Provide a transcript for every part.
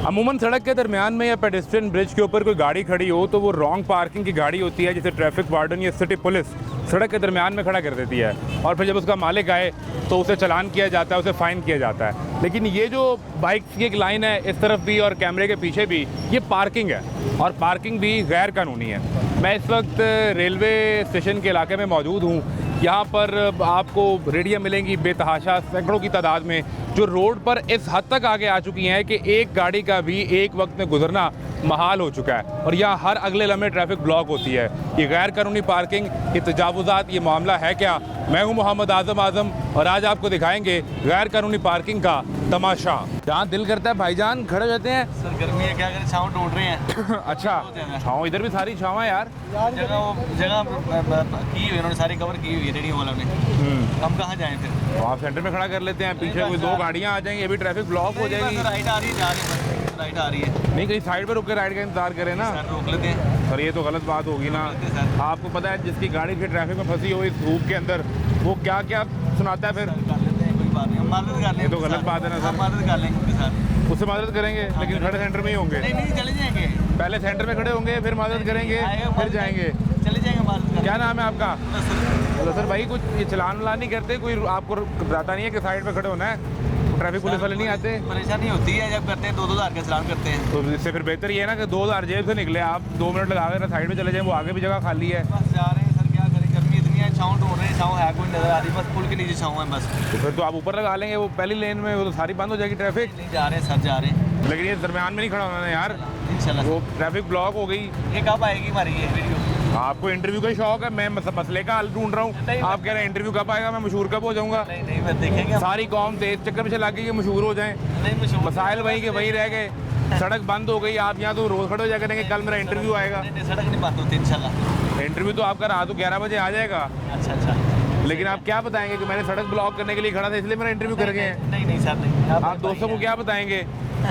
अमूमन सड़क के दरमियान में या पेडेस्ट्रियन ब्रिज के ऊपर कोई गाड़ी खड़ी हो तो वो रॉन्ग पार्किंग की गाड़ी होती है, जिसे ट्रैफिक वार्डन या सिटी पुलिस सड़क के दरमियान में खड़ा कर देती है और फिर जब उसका मालिक आए तो उसे चालान किया जाता है, उसे फ़ाइन किया जाता है। लेकिन ये जो बाइक्स की एक लाइन है इस तरफ भी और कैमरे के पीछे भी, ये पार्किंग है और पार्किंग भी गैर कानूनी है। मैं इस वक्त रेलवे स्टेशन के इलाके में मौजूद हूँ। यहाँ पर आपको रेडियाँ मिलेंगी बेतहाशा सैकड़ों की तादाद में, जो रोड पर इस हद तक आगे आ चुकी हैं कि एक गाड़ी का भी एक वक्त में गुजरना महाल हो चुका है और यहाँ हर अगले लम्हे ट्रैफिक ब्लॉक होती है। ये गैर कानूनी पार्किंग, ये तजावुज़ात, ये मामला है क्या? मैं हूँ मोहम्मद आज़म और आज आपको दिखाएंगे गैर कानूनी पार्किंग का तमाशा। जहाँ दिल करता है भाईजान खड़े हो जाते हैं। सर गर्मी है, क्या करें, छाँव ढूंढ रहे हैं। अच्छा, छाँव इधर भी सारी छाँव है यार। जगह की हुई उन्होंने, सारी कवर की हुई है रेडियो वालों ने। हम कहाँ जाएं फिर? तो आप सेंटर में खड़ा कर लेते हैं, पीछे कोई दो गाड़ियाँ आ जाएंगी, अभी ट्रैफिक ब्लॉक हो जाएगी। राइट आ रही है, जा रही है, राइट आ रही है। नहीं, कहीं साइड पे रुक के राइड का इंतजार करें ना। सर रोक लेते हैं। सर ये तो गलत बात होगी ना। आपको पता है जिसकी गाड़ी फिर ट्रैफिक में फंसी हो इस धूप के अंदर, वो क्या क्या सुनाता है फिर। कर लेते हैं, कोई बात नहीं, हम मदद कर लेंगे। ये तो गलत बात है ना सर। मदद कर लेंगे उनके साथ, उससे मदद करेंगे, लेकिन खड़े सेंटर में ही होंगे। नहीं चले जाएंगे, पहले सेंटर में खड़े होंगे, फिर मदद करेंगे, फिर जाएंगे। चले जाएंगे मदद। क्या नाम है आपका? सर भाई कुछ ये चलान वलान नहीं करते? कोई आपको बताता नहीं है कि साइड पे खड़े होना है? ट्रैफिक पुलिस वाले नहीं आते? परेशानी होती है जब करते हैं, 2-2 हज़ार का चलान करते हैं। तो इससे फिर बेहतर ये है ना कि 2000 जेब से निकले, आप 2 मिनट लगा कर साइड में चले जाएं, वो आगे भी जगह खाली है। बस जा रहे हैं सर, क्या करें, गर्मी इतनी है, छाँव ढूंढ रहे हैं, छाँव है कोई नजर आ रही, बस पुल के नीचे छाँव है बस। तो फिर तो आप ऊपर लगा लेंगे, वो पहली लेन में वो तो सारी बंद हो जाएगी ट्रैफिक। नहीं जा रहे हैं सर, जा रहे हैं, लेकिन ये दरमियान में नहीं खड़ा होना है यार, इंशाल्लाह। वो ट्रैफिक ब्लॉक हो गई। ये कब आएगी हमारी ये वीडियो? आपको इंटरव्यू का शौक है, मैं मसले का हल ढूंढ रहा हूँ। आप कह रहे हैं इंटरव्यू कब आएगा, मैं मशहूर कब हो जाऊंगा? नहीं मैं देखेंगे। सारी कौम तेज चक्कर में चला के मशहूर हो जाएं। नहीं मसाइल वही के वही रह गए, सड़क बंद हो गई, आप यहाँ तो रोज खड़े हो जाया करेंगे, कल मेरा इंटरव्यू आएगा। नहीं सड़क नहीं बंद होती इंशाल्लाह। इंटरव्यू तो आपका रात को 11 बजे आ जाएगा। अच्छा लेकिन आप क्या बताएंगे कि मैंने सड़क ब्लॉक करने के लिए खड़ा था इसलिए मेरा इंटरव्यू कर गए हैं? नहीं सर नहीं। आप दोस्तों को क्या बताएंगे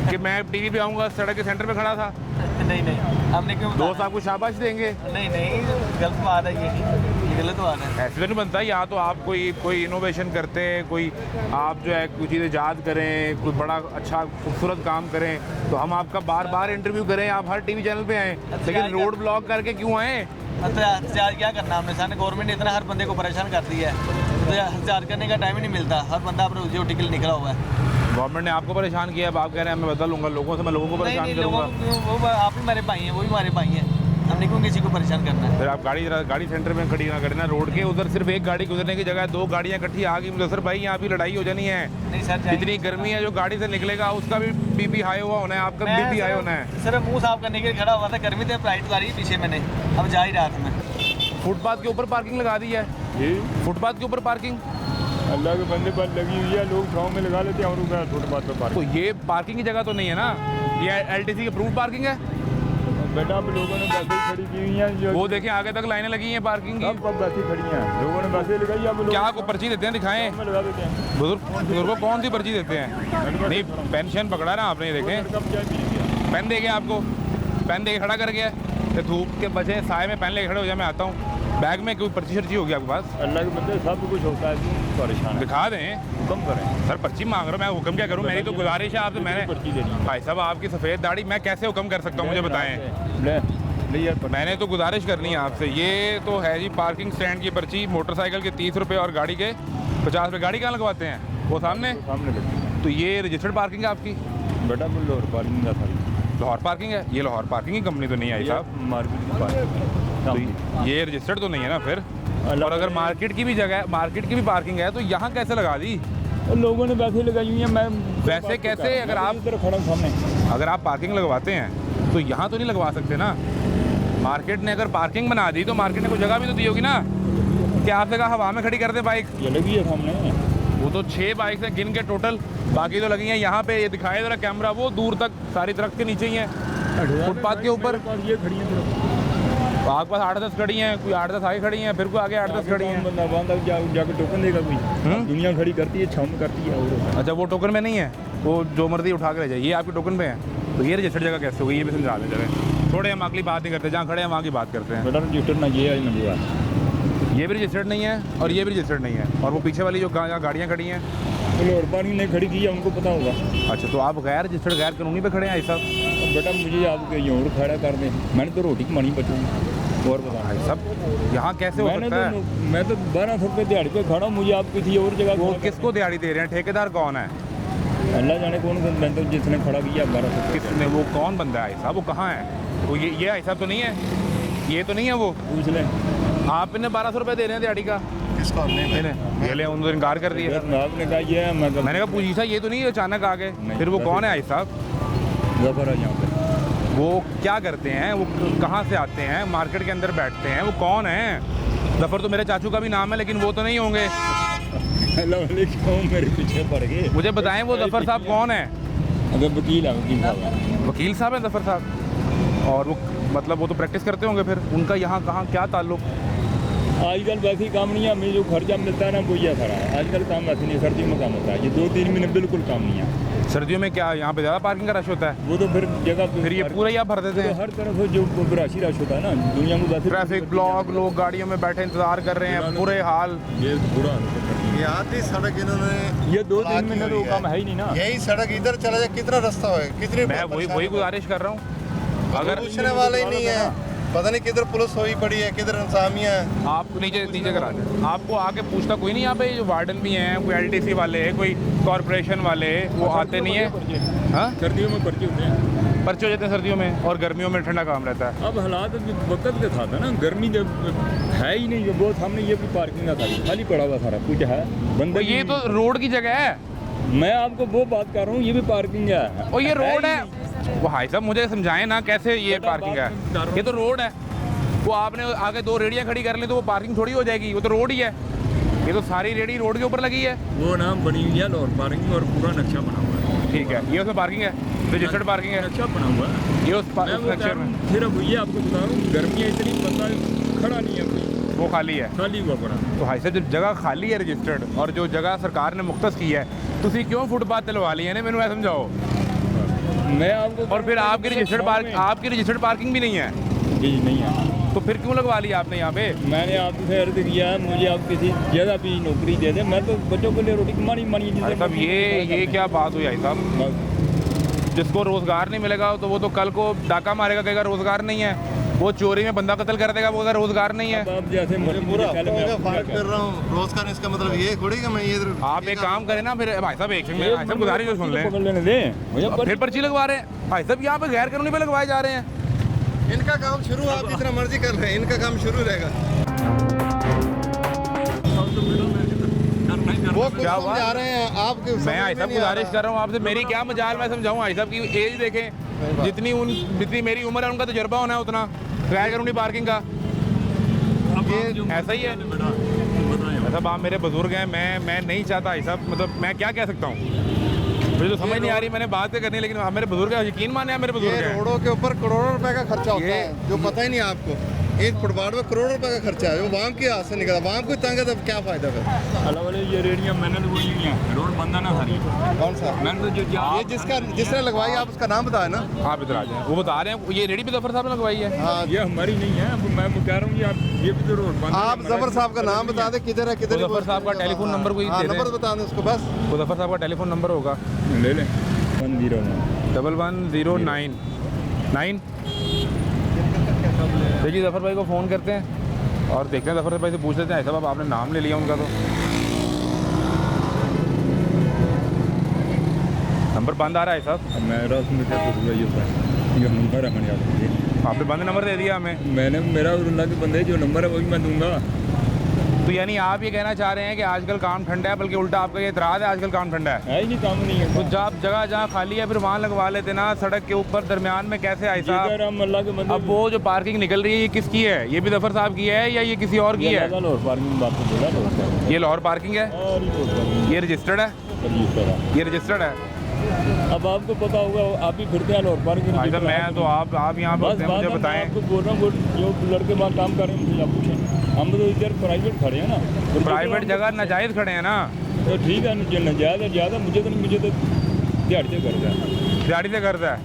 कि मैं टीवी पे आऊँगा, सड़क के सेंटर में खड़ा था? नहीं हमने क्यों? दोस्त आपको शाबाश देंगे? नहीं गलत बात है, ये गलत बात है। ऐसे तो नहीं बनता। या तो आप कोई इनोवेशन करते हैं, कोई आप जो है कुछ चीज़ें याद करें, कोई बड़ा अच्छा खूबसूरत काम करें तो हम आपका बार बार इंटरव्यू करें, आप हर टीवी चैनल पे आएँ। लेकिन रोड ब्लॉक करके क्यों आए? इंतजार क्या करना हमने सर, गवर्नमेंट ने इतना हर बंदे को परेशान कर दिया है, तो इंतजार करने का टाइम ही नहीं मिलता, हर बंदा अपने रोजी रोटी के लिए निकला हुआ है। गवर्नमेंट ने आपको परेशान किया, अब आप कह रहे हैं मैं बदल लूँगा लोगों से, मैं लोगों को परेशान करूँगा। वो आप ही हमारे भाई हैं, वो भी हमारे भाई हैं, हमने क्यों किसी को परेशान करना है? फिर आप गाड़ी सेंटर में खड़ी ना करें ना, रोड के उधर सिर्फ एक गाड़ी गुजरने की जगह 2 गाड़ियाँ इकट्ठी आ गई मुजफ्फर भाई, यहाँ भी लड़ाई हो जानी है। नहीं सर, इतनी गर्मी है, जो गाड़ी से निकलेगा उसका भी बीपी हाई हुआ होना है, आपका बीपी हाई होना है। सर मुँह साफ करने के लिए खड़ा हुआ था, गर्मी थे, फ्लाइट आ रही है पीछे, मैंने अब जा ही रहा था मैं। फुटपाथ के ऊपर पार्किंग लगा दी है जी, फुटपाथ के ऊपर पार्किंग अल्लाह के बंदे पर लगी हुई है, लोग छाँव में लगा लेते हैं और फुटपाथ पर पार्किंग। तो ये पार्किंग की जगह तो नहीं है ना, ये एलटीसी की अप्रूव्ड पार्किंग है बेटा। अब लोगों ने बसें खड़ी की हुई हैं, जो वो देखें आगे तक लाइनें लगी हैं पार्किंग की, सब बसें खड़ी हैं, लोगों ने बसें लगाई। अब लोग क्या को पर्ची देते हैं, दिखाएं में लगा देते हैं। बुजुर्गों कौन सी पर्ची देते हैं? नहीं, पेंशन पकड़ा ना आपने, देखें पेन दे गया आपको, पेन दे के खड़ा कर गया, तो धूप के बचे साए में पेन लेके खड़े हो जाए, मैं आता हूँ। बैग में कोई पर्ची शर्ची होगी आपके पास? अल्लाह के बंदे सब कुछ होता है, क्यों परेशान? दिखा दें, हुक्म करें सर पर्ची मांग रहा हूँ, मैं हुक्म क्या करूँ? मेरी तो गुजारिश है आपसे, मैंने पर्ची देनी है। भाई साहब आपकी सफ़ेद दाढ़ी, मैं कैसे हुक्म कर सकता हूँ, मुझे बताएं। मैंने तो गुजारिश करनी है आपसे। ये तो है जी पार्किंग स्टैंड की पर्ची, मोटरसाइकिल के 30 रुपये और गाड़ी के 50 रुपये। गाड़ी कहाँ लगवाते हैं? वो सामने लगती। तो ये रजिस्टर्ड पार्किंग है आपकी? बेटा लाहौर पार्किंग का था, लाहौर पार्किंग है, ये लाहौर पार्किंग की कंपनी तो नहीं आई साहब, मार्केट की पार्किंग। तो ये रजिस्टर्ड तो नहीं है ना फिर? और अगर मार्केट की भी जगह, मार्केट की भी पार्किंग है तो यहाँ कैसे लगा दी? लोगों ने वैसे लगाई हुई है, मैं वैसे कैसे? अगर आप खड़ा सामने, अगर आप पार्किंग लगवाते हैं तो यहाँ तो नहीं लगवा सकते ना। मार्केट ने अगर पार्किंग बना दी तो मार्केट ने कोई जगह भी तो दी होगी ना, कि आपसे कहा हवा में खड़ी कर दे बाइक। ये लगी है सामने, वो तो 6 बाइक हैं गिन के टोटल, बाकी तो लगी हैं यहाँ पे। ये दिखाए जरा कैमरा, वो दूर तक सारी दरख्त के नीचे ही है, फुटपाथ के ऊपर। ये खड़ी है, आपके पास 8-10 खड़ी हैं, कोई 8-10 आगे खड़ी हैं, फिर कोई आगे 8-10 खड़ी हैं। बंदा बांधा जाकर टोकन देगा कोई? दुनिया खड़ी करती है, छाँव में करती है। और अच्छा, वो टोकन में नहीं है, वो जो मर्जी उठा के ले जाए, ये आपके टोकन पे है। तो ये रजिस्टर्ड जगह कैसे होगी, ये भी समझा दें जरा। थोड़े हम अगली बात नहीं करते, जहाँ खड़े हैं वहाँ की बात करते हैं। बेटा रजिस्टर्ड ना ये है ना वो है, ये भी रजिस्टर्ड नहीं है और ये भी रजिस्टर्ड नहीं है। और वो पीछे वाली जो गाड़ियाँ खड़ी हैं लोड पार्किंग ने खड़ी की है, उनको पता होगा। अच्छा, तो आप गैर रजिस्टर्ड गैर कानूनी पे खड़े हैं भाई साहब? अब बेटा मुझे आप कहीं और खड़ा कर दें, मैंने तो रोटी कमानी बचूंगी और बता। भाई साहब यहाँ कैसे हो सकता है? मैं तो 1200 रुपये दिहाड़ी पे खड़ा हूँ, मुझे आप किसी और जगह वो किसको दिहाड़ी दे रहे हैं? ठेकेदार कौन है? अल्लाह जाने कौन, मैं तो जिसने खड़ा किया 1200। किसने? वो कौन बंदा है साहब? वो कहाँ है? वो ये भाई साहब तो नहीं है? ये तो नहीं है वो? पूछ लें। आप इन्हें 1200 रुपये दे रहे हैं दिहाड़ी का? किसको? नहीं ये ले, उन्होंने इनकार कर दिया। आपने कहा ये है, मैंने कहा पूछा ये तो नहीं है अचानक आ गए? नहीं, फिर वो कौन है भाई साहब? जफर है यहाँ पे। वो क्या करते हैं? वो कहाँ से आते हैं? मार्केट के अंदर बैठते हैं? वो कौन है? जफर तो मेरे चाचू का भी नाम है, लेकिन वो तो नहीं होंगे। मेरे पीछे पड़ गए। मुझे बताएं वो जफर साहब कौन है? अगर वकील है, वकील साहब है। वकील साहब हैं जफर साहब? और वो मतलब वो तो प्रैक्टिस करते होंगे, फिर उनका यहाँ कहाँ क्या ताल्लुक? आजकल वैसे ही काम नहीं है, हमें जो खर्चा मिलता है ना वो ये सारा है। आजकल काम वैसे नहीं, सर्दियों में काम होता है, ये 2-3 महीने बिल्कुल काम नहीं है। सर्दियों में क्या यहाँ पे ज़्यादा पार्किंग का रश होता है? वो तो फिर जगह फिर ये पूरा ही आप भर देते तो हैं? हर तरफ जो राशि रश होता है ना दुनिया में, वैसे ट्रैफिक ब्लॉक, लोग गाड़ियों में बैठे इंतजार कर रहे हैं, बुरे हाल। ये बुरा ये आधी सड़क इन्होंने ये 2-3 महीने तो काम है ही नहीं ना। यही सड़क इधर चला जाए, कितना रास्ता है, कितनी मैं वही गुजारिश कर रहा हूँ, अगर पूछने वाला ही नहीं है, पता नहीं किधर पुलिस होई पड़ी है, किधर इंसामियाँ है। आपको नीचे करा दें, आपको आके पूछता कोई नहीं? यहाँ पे जो वार्डन भी हैं, कोई LTC वाले, कोई कॉरपोरेशन वाले, वो आते नहीं है? हाँ, सर्दियों में पर्चे होते हैं, पर्चे हो जाते हैं सर्दियों में, और गर्मियों में ठंडा काम रहता है। अब हालात वक्त के साथ है ना, गर्मी जब है ही नहीं, वो सामने ये भी पार्किंग का था, खाली पड़ा हुआ सारा कुछ है बंदा। ये तो रोड की जगह है। मैं आपको वो बात कर रहा हूँ, ये भी पार्किंग है और ये रोड है। वो भाई साहब मुझे समझाएं ना, कैसे ये पार्किंग है? ये तो रोड है। वो आपने आगे 2 रेडियाँ खड़ी कर ली तो वो पार्किंग थोड़ी हो जाएगी? वो तो रोड ही है। ये तो सारी रेडी रोड के ऊपर लगी है। वो नाम बनी हुई है और पार्किंग, और पूरा नक्शा बना हुआ है। ठीक है, ये उसमें पार्किंग है, रजिस्टर्ड पार्किंग है, नक्शा बना हुआ है ये उस नक्शे में। सिर्फ ये आपको बता रहा हूँ, गर्मी है इतनी, बंदा खड़ा नहीं है कोई, वो खाली है, खाली हुआ पड़ा। तो भाई साहब जब जगह खाली है रजिस्टर्ड, और जो जगह सरकार ने मुख्तस की है, ਤੁਸੀਂ क्यों फुटपाथ दिलवा ली है ना? मैंने समझाओ। मैं आपको, और फिर आपकी रजिस्टर्ड पार्किंग भी नहीं है? जी नहीं है। तो फिर क्यों लगवा लिया आपने यहाँ पे? मैंने आपसे अर्ज किया है, मुझे आप किसी जगह भी नौकरी दे दें, मैं तो बच्चों के लिए रोटी कमानी मानी। भाई साहब ये क्या बात हुई भाई साहब? जिसको रोजगार नहीं मिलेगा तो वो तो कल को डाका मारेगा, कहेगा रोजगार नहीं है। वो चोरी में बंदा कत्ल कर देगा, वो अगर रोजगार नहीं है। अब जैसे मुझे पूरा फाइट कर रहा हूँ, रोजगार इसका मतलब ये थोड़ी कि मैं ये आप एक काम करें ना फिर भाई साहब, एक सेकंड में भाई साहब गुजारिश सुन लें, पकड़ लेने दें। फिर पर्ची लगवा रहे हैं भाई साहब, यहाँ पे गैर कानूनी पे लगवाए जा रहे हैं। इनका काम शुरू, आप जितना मर्जी कर रहे हैं, इनका काम शुरू रहेगा। वो कुछ क्या हुआ? समझा रहे हैं आपके, मैं भाई साहब गुजारिश कर रहा हूँ आपसे, मेरी क्या मजाल मैं समझाऊँ भाई साहब की एज देखें, जितनी मेरी उम्र है उनका तजुर्बा होना है उतना गैर कानूनी पार्किंग का। ये ऐसा ही है साहब, आप मेरे बुजुर्ग हैं, मैं नहीं चाहता भाई साहब, मतलब मैं क्या कह सकता हूँ, मुझे तो समझ नहीं आ रही, मैंने बात करनी है, लेकिन आप मेरे बुजुर्ग हैं, यकीन माने आप मेरे बुजुर्ग ये हैं। रोडों के ऊपर करोड़ों रुपए का खर्चा होता है, जो पता ही नहीं आपको। एक फुटपाथ में करोड़ों रुपए का खर्चा है, वो वाम के हाथ से निकला, वाम को तंग है तो क्या फायदा फिर? अलग वाले ये रेडियाँ मैंने तो वही हैं, रोड बंदा ना सारी। कौन सा? मैंने तो जो ये जिसने लगवाई, आप उसका नाम बताए ना। आप इधर आ जाए, वो बता रहे हैं ये रेडी भी जफर साहब ने लगवाई है। हाँ, ये हमारी नहीं है, अब मैं कह रहा हूँ आप ये भी तो रोड बंद। आप जफर साहब का नाम बता दें, किधर है किधर। जफर साहब का टेलीफोन नंबर कोई दे दें। नंबर बता दें उसको बस। तो जफर साहब का टेलीफोन नंबर होगा ले लें 11009। देखिए जफर भाई को फ़ोन करते हैं और देखते हैं, जफर भाई से पूछ लेते हैं। ऐसा बाब आपने नाम ले लिया उनका, तो नंबर बंद आ रहा है साहब। मेरा उसमें क्या होगा, ये नंबर है मैंने आपको, आपने बंद नंबर दे दिया हमें। मैंने मेरा अल्लाह के बंदे जो नंबर है वही मैं दूंगा। तो यानी आप ये कहना चाह रहे हैं कि आजकल काम ठंडा है, बल्कि उल्टा आपका ये इतराज़ है आजकल काम ठंडा है? ही नहीं, काम नहीं है। तो जब जगह जहाँ खाली है फिर वहाँ लगवा लेते ना, सड़क के ऊपर दरमियान में कैसे ऐसा? हम अल्लाह के बंदे। अब वो जो पार्किंग निकल रही है ये किसकी है? ये भी जफर साहब की है या ये किसी और की है? लाहौर पार्किंग बात तो बोला, ये लाहौर पार्किंग है, ये रजिस्टर्ड है, ये रजिस्टर्ड है। अब आपको पता होगा, आप भी फिरते हैं लाहौर पार्किंग। अच्छा मैं तो आप यहाँ पर मुझे बताएं। आपको बोल रहा हूँ, जो लड़के वहाँ काम कर रहे हैं मुझे आप पूछें, हम तो इधर प्राइवेट खड़े हैं ना। तो प्राइवेट जगह नाजायज़ खड़े हैं ना? तो ठीक है, जो नाजायज़ है ज़्यादा, मुझे तो दिहाड़ी से कर्जा है, दिहाड़ी से कर्जा है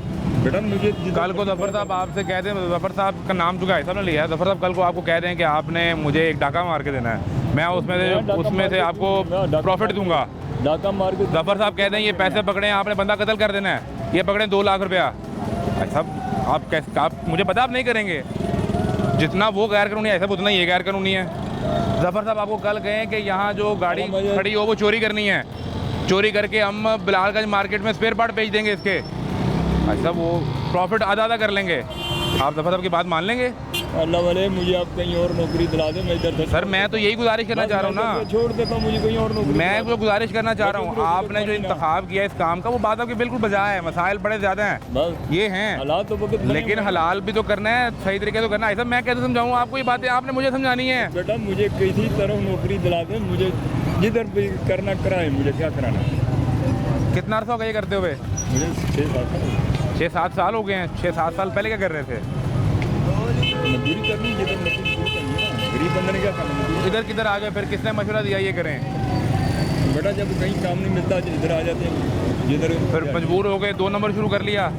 बेटा। मुझे कल को जफर साहब आपसे कह दें, जफर साहब का नाम चुका ऐसा ना लिया है, जफर साहब कल को आपको कह दें कि आपने मुझे एक डाका मार के देना है, मैं उसमें से आपको प्रॉफिट दूंगा, डाका मार के जफर साहब कहते हैं ये पैसे पकड़े हैं, आपने बंदा कत्ल कर देना है, ये पकड़े 2 लाख रुपया। भाई साहब आप कैसे, आप मुझे पता आप नहीं करेंगे, जितना वो गैर कानूनी है ऐसा उतना ये गैर कानूनी है। जफर साहब आपको कल कहें कि यहाँ जो गाड़ी खड़ी हो वो चोरी करनी है, चोरी करके हम बिलालगंज मार्केट में स्पेयर पार्ट बेच देंगे इसके, अच्छा वो प्रॉफिट आधा आधा कर लेंगे, आप जफर साहब की बात मान लेंगे? अल्लाह वाले मुझे आप कहीं और नौकरी दिला दे, मैं इधर सर मैं तो यही गुजारिश करना चाह रहा हूँ ना, छोड़ देता हूँ, मुझे कहीं और नौकरी मैं जो गुजारिश करना चाह रहा हूँ, आपने जो इंतखाब किया इस काम का वो बात आपकी बिल्कुल बजा है, मसाइल बड़े ज़्यादा हैं, बस ये हैं हालात तो वक्त लेकिन हलाल भी तो करना है, सही तरीके से करना है। ऐसा मैं कैसे समझाऊँ आपको, ये बातें आपने मुझे समझानी है। बेटा मुझे किसी तरह नौकरी दिला दे, मुझे जिधर भी करना कराए, मुझे क्या कराना। कितना अर्सा हो गया ये करते हुए? मुझे 6-7 साल हो गए हैं। 6-7 साल पहले क्या कर रहे थे? मजदूरी करनी, जिधर मजदूरी करनी है ना, गरीब बंदे ने क्या करना। इधर किधर आ गए फिर, किसने मशवरा दिया ये करें? बेटा जब कहीं काम नहीं मिलता इधर आ जाते हैं, जिधर फिर मजबूर हो गए, 2 नंबर शुरू कर लिया,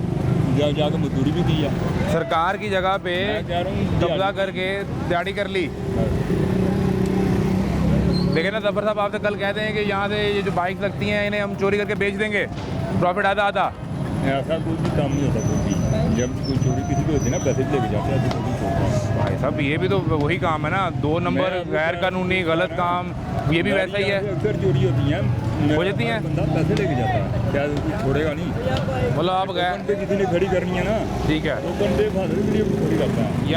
जाकर मजदूरी भी की है। सरकार की जगह पे मैं कह रहा हूँ कब्जा करके दिहाड़ी कर ली। देखिए ना जफर साहब, आपसे कल कहते हैं कि यहाँ से ये जो बाइक लगती हैं इन्हें हम चोरी करके बेच देंगे, प्रॉफिट आधा आधा। ऐसा कोई भी काम नहीं होता, कोई भी जब कोई चोरी किसी को होती है ना, पैसे लेके जाते हैं, तो कोई छोड़ता। भाई साहब ये भी तो वही काम है ना, 2 नंबर गैर कानूनी गलत काम, ये भी वैसा ही है। अक्सर चोरी होती हैं, हो जाती हैं। बंदा पैसे लेके जाता है, क्या कोई छोड़ेगा नहीं। मतलब आप गए, टोकन पे किसी ने खड़ी करनी है ना, ठीक है, टोकन पे फादर के लिए खड़ी करता है।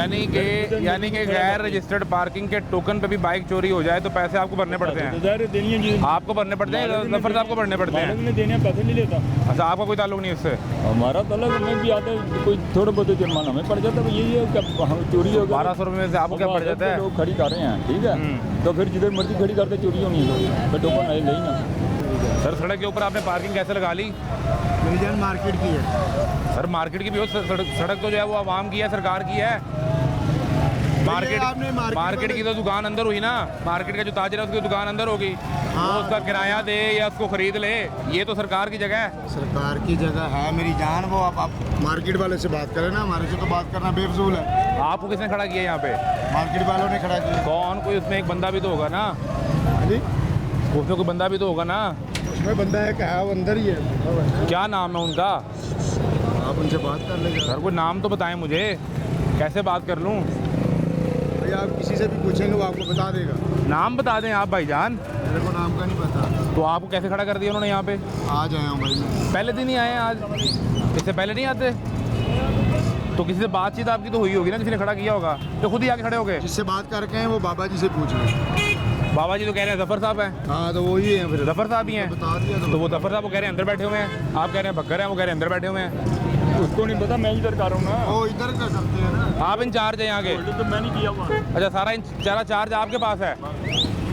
यानी कि गैर रजिस्टर्ड पार्किंग के टोकन पे भी बाइक चोरी हो जाए तो पैसे आपको भरने पड़ते हैं? ज़ाहिर है देनी है जी, आपको भरने पड़ते हैं, जफर साहब को भरने पड़ते मालिक हैं? ने देने हैं, पैसे नहीं लेता। अच्छा आपका कोई ताल्लुक नहीं उससे? हमारा तलब में भी आता है, कोई थोड़ा बहुत जुर्माना हमें पड़ जाता है, यही है कि हम चोरी हो गई 1200 रुपये में से आपको क्या पड़ जाता है? लोग खड़ी कर रहे हैं, ठीक है, तो फिर जिधर मर्जी खड़ी करते चोरी होनी है, फिर टोकन नहीं ना। सर सड़क के ऊपर आपने पार्किंग कैसे लगा ली? मेरी जान मार्केट की है। सर मार्केट की भी हो, सड़क तो जो है वो आवाम की है, सरकार की है। मार्केट की तो दुकान अंदर हुई ना, मार्केट का जो ताजर है उसकी दुकान अंदर होगी, वो उसका किराया दे या उसको खरीद ले, ये तो सरकार की जगह है। सरकार की जगह है मेरी जान, वो आप मार्केट वाले से बात करें ना, हमारे से तो बात करना बेफजूल है। आपको किसने खड़ा किया यहाँ पे? मार्केट वालों ने खड़ा किया। कौन? कोई उसमें एक बंदा भी तो होगा ना, जी उसमें कोई बंदा भी तो होगा ना? उसमें बंदा है, क्या है, वो अंदर ही है। क्या नाम है उनका? आप उनसे बात कर लेंगे। सर कोई नाम तो बताएं मुझे, कैसे बात कर लूँ? भैया आप किसी से भी पूछेंगे वो आपको बता देगा। नाम बता दें आप भाईजान। मेरे को नाम का नहीं पता। तो आपको कैसे खड़ा कर दिया उन्होंने यहाँ पे? आज आया हूँ भाई मैं। पहले दिन ही आए हैं आज, इससे पहले नहीं आते? तो किसी से बातचीत आपकी तो हुई होगी ना, किसी ने खड़ा किया होगा, तो खुद ही आके खड़े हो गए? जिससे बात करके हैं वो बाबा जी से पूछ रहे। बाबा जी तो कह रहे हैं जफर साहब हैं। हाँ तो वही है फिर। जफर साहब ही हैं? बता दिया तो वो जफर साहब वो कह रहे हैं अंदर बैठे हुए हैं, आप कह रहे हैं बकर हैं, वो कह रहे हैं अंदर बैठे हुए हैं। उसको नहीं पता, मैं इधर कर रहा हूँ ना। वो इधर कर सकते हैं ना। आप इंचार्ज हैं यहाँ के? तो मैं नहीं किया हुआ। अच्छा सारा चार्ज आपके पास है?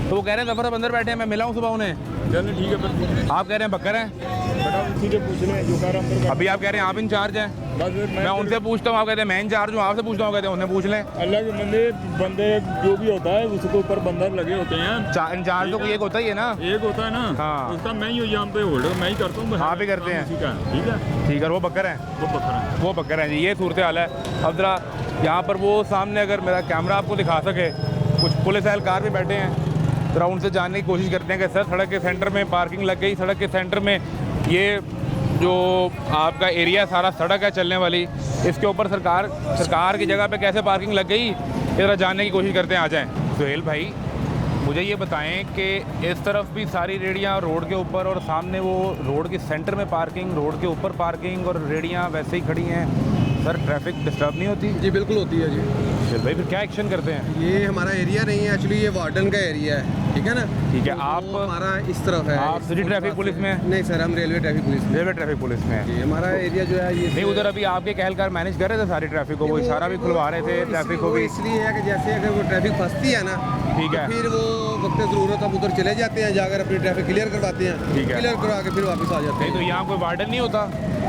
तो वो कह रहे हैं जफर साहब अंदर बैठे हैं, मैं मिला हूँ सुबह उन्हें। चलो ठीक है, फिर आप कह रहे हैं बकर हैं? बेटा उसी से पूछ लें जो कह रहा हूँ। अभी आप कह रहे हैं आप इंचार्ज हैं, बस फिर मैं उनसे पूछता हूँ, आप कहते हैं मैं इंचार्ज हूँ, आपसे पूछता हूँ, कहते हैं उन्हें पूछ लें। अल्लाह के बंदे जो भी होता है उसके ऊपर बंदर लगे होते हैं। इंचार्ज तो कोई एक होता ही है ना? एक होता है ना, हाँ। उसका मैं ही यहाँ पे होल्डर मैं ही करता हूँ। आप ही करते हैं? ठीक है, ठीक है, वो बकर हैं? वो बकरा है। वो बकर हैं जी, ये सूरत हाल है। अब ज़रा यहाँ पर वो सामने अगर मेरा कैमरा आपको दिखा सके, कुछ पुलिस एहलकार भी बैठे हैं, ज़रा उनसे जानने की कोशिश करते हैं कि सर सड़क के सेंटर में पार्किंग लग गई, सड़क के सेंटर में ये जो आपका एरिया सारा सड़क है चलने वाली, इसके ऊपर सरकार की जगह पे कैसे पार्किंग लग गई, ये ज़रा जानने की कोशिश करते हैं। आ जाएँ सुहेल भाई, मुझे ये बताएं कि इस तरफ भी सारी रेडियाँ रोड के ऊपर और सामने वो रोड के सेंटर में पार्किंग, रोड के ऊपर पार्किंग और रेडियाँ वैसे ही खड़ी हैं, सर ट्रैफिक डिस्टर्ब नहीं होती? जी बिल्कुल होती है जी। सुहेल भाई फिर क्या एक्शन करते हैं? ये हमारा एरिया नहीं है एक्चुअली, ये वार्डन का एरिया है, ठीक है ना। ठीक है, तो आप वो हमारा इस तरफ है। आप सिटी ट्रैफिक पुलिस में हैं? नहीं सर, हम रेलवे ट्रैफिक पुलिस में। रेलवे ट्रैफिक पुलिस में है जी, हमारा एरिया जो है ये नहीं, उधर अभी आपके कहलकार मैनेज कर रहे थे सारी ट्रैफिक को, वो इशारा भी खुलवा रहे थे ट्रैफिक को भी। इसलिए है कि जैसे अगर वो ट्रैफिक फंसती है ना, ठीक है, तो फिर वो वक्त ज़रूरत हम उधर चले जाते हैं, जाकर अपनी ट्रैफिक क्लियर करवाते हैं। ठीक है। क्लियर करवा के फिर वापस आ जाते नहीं तो हैं। यहाँ कोई वार्डन नहीं होता?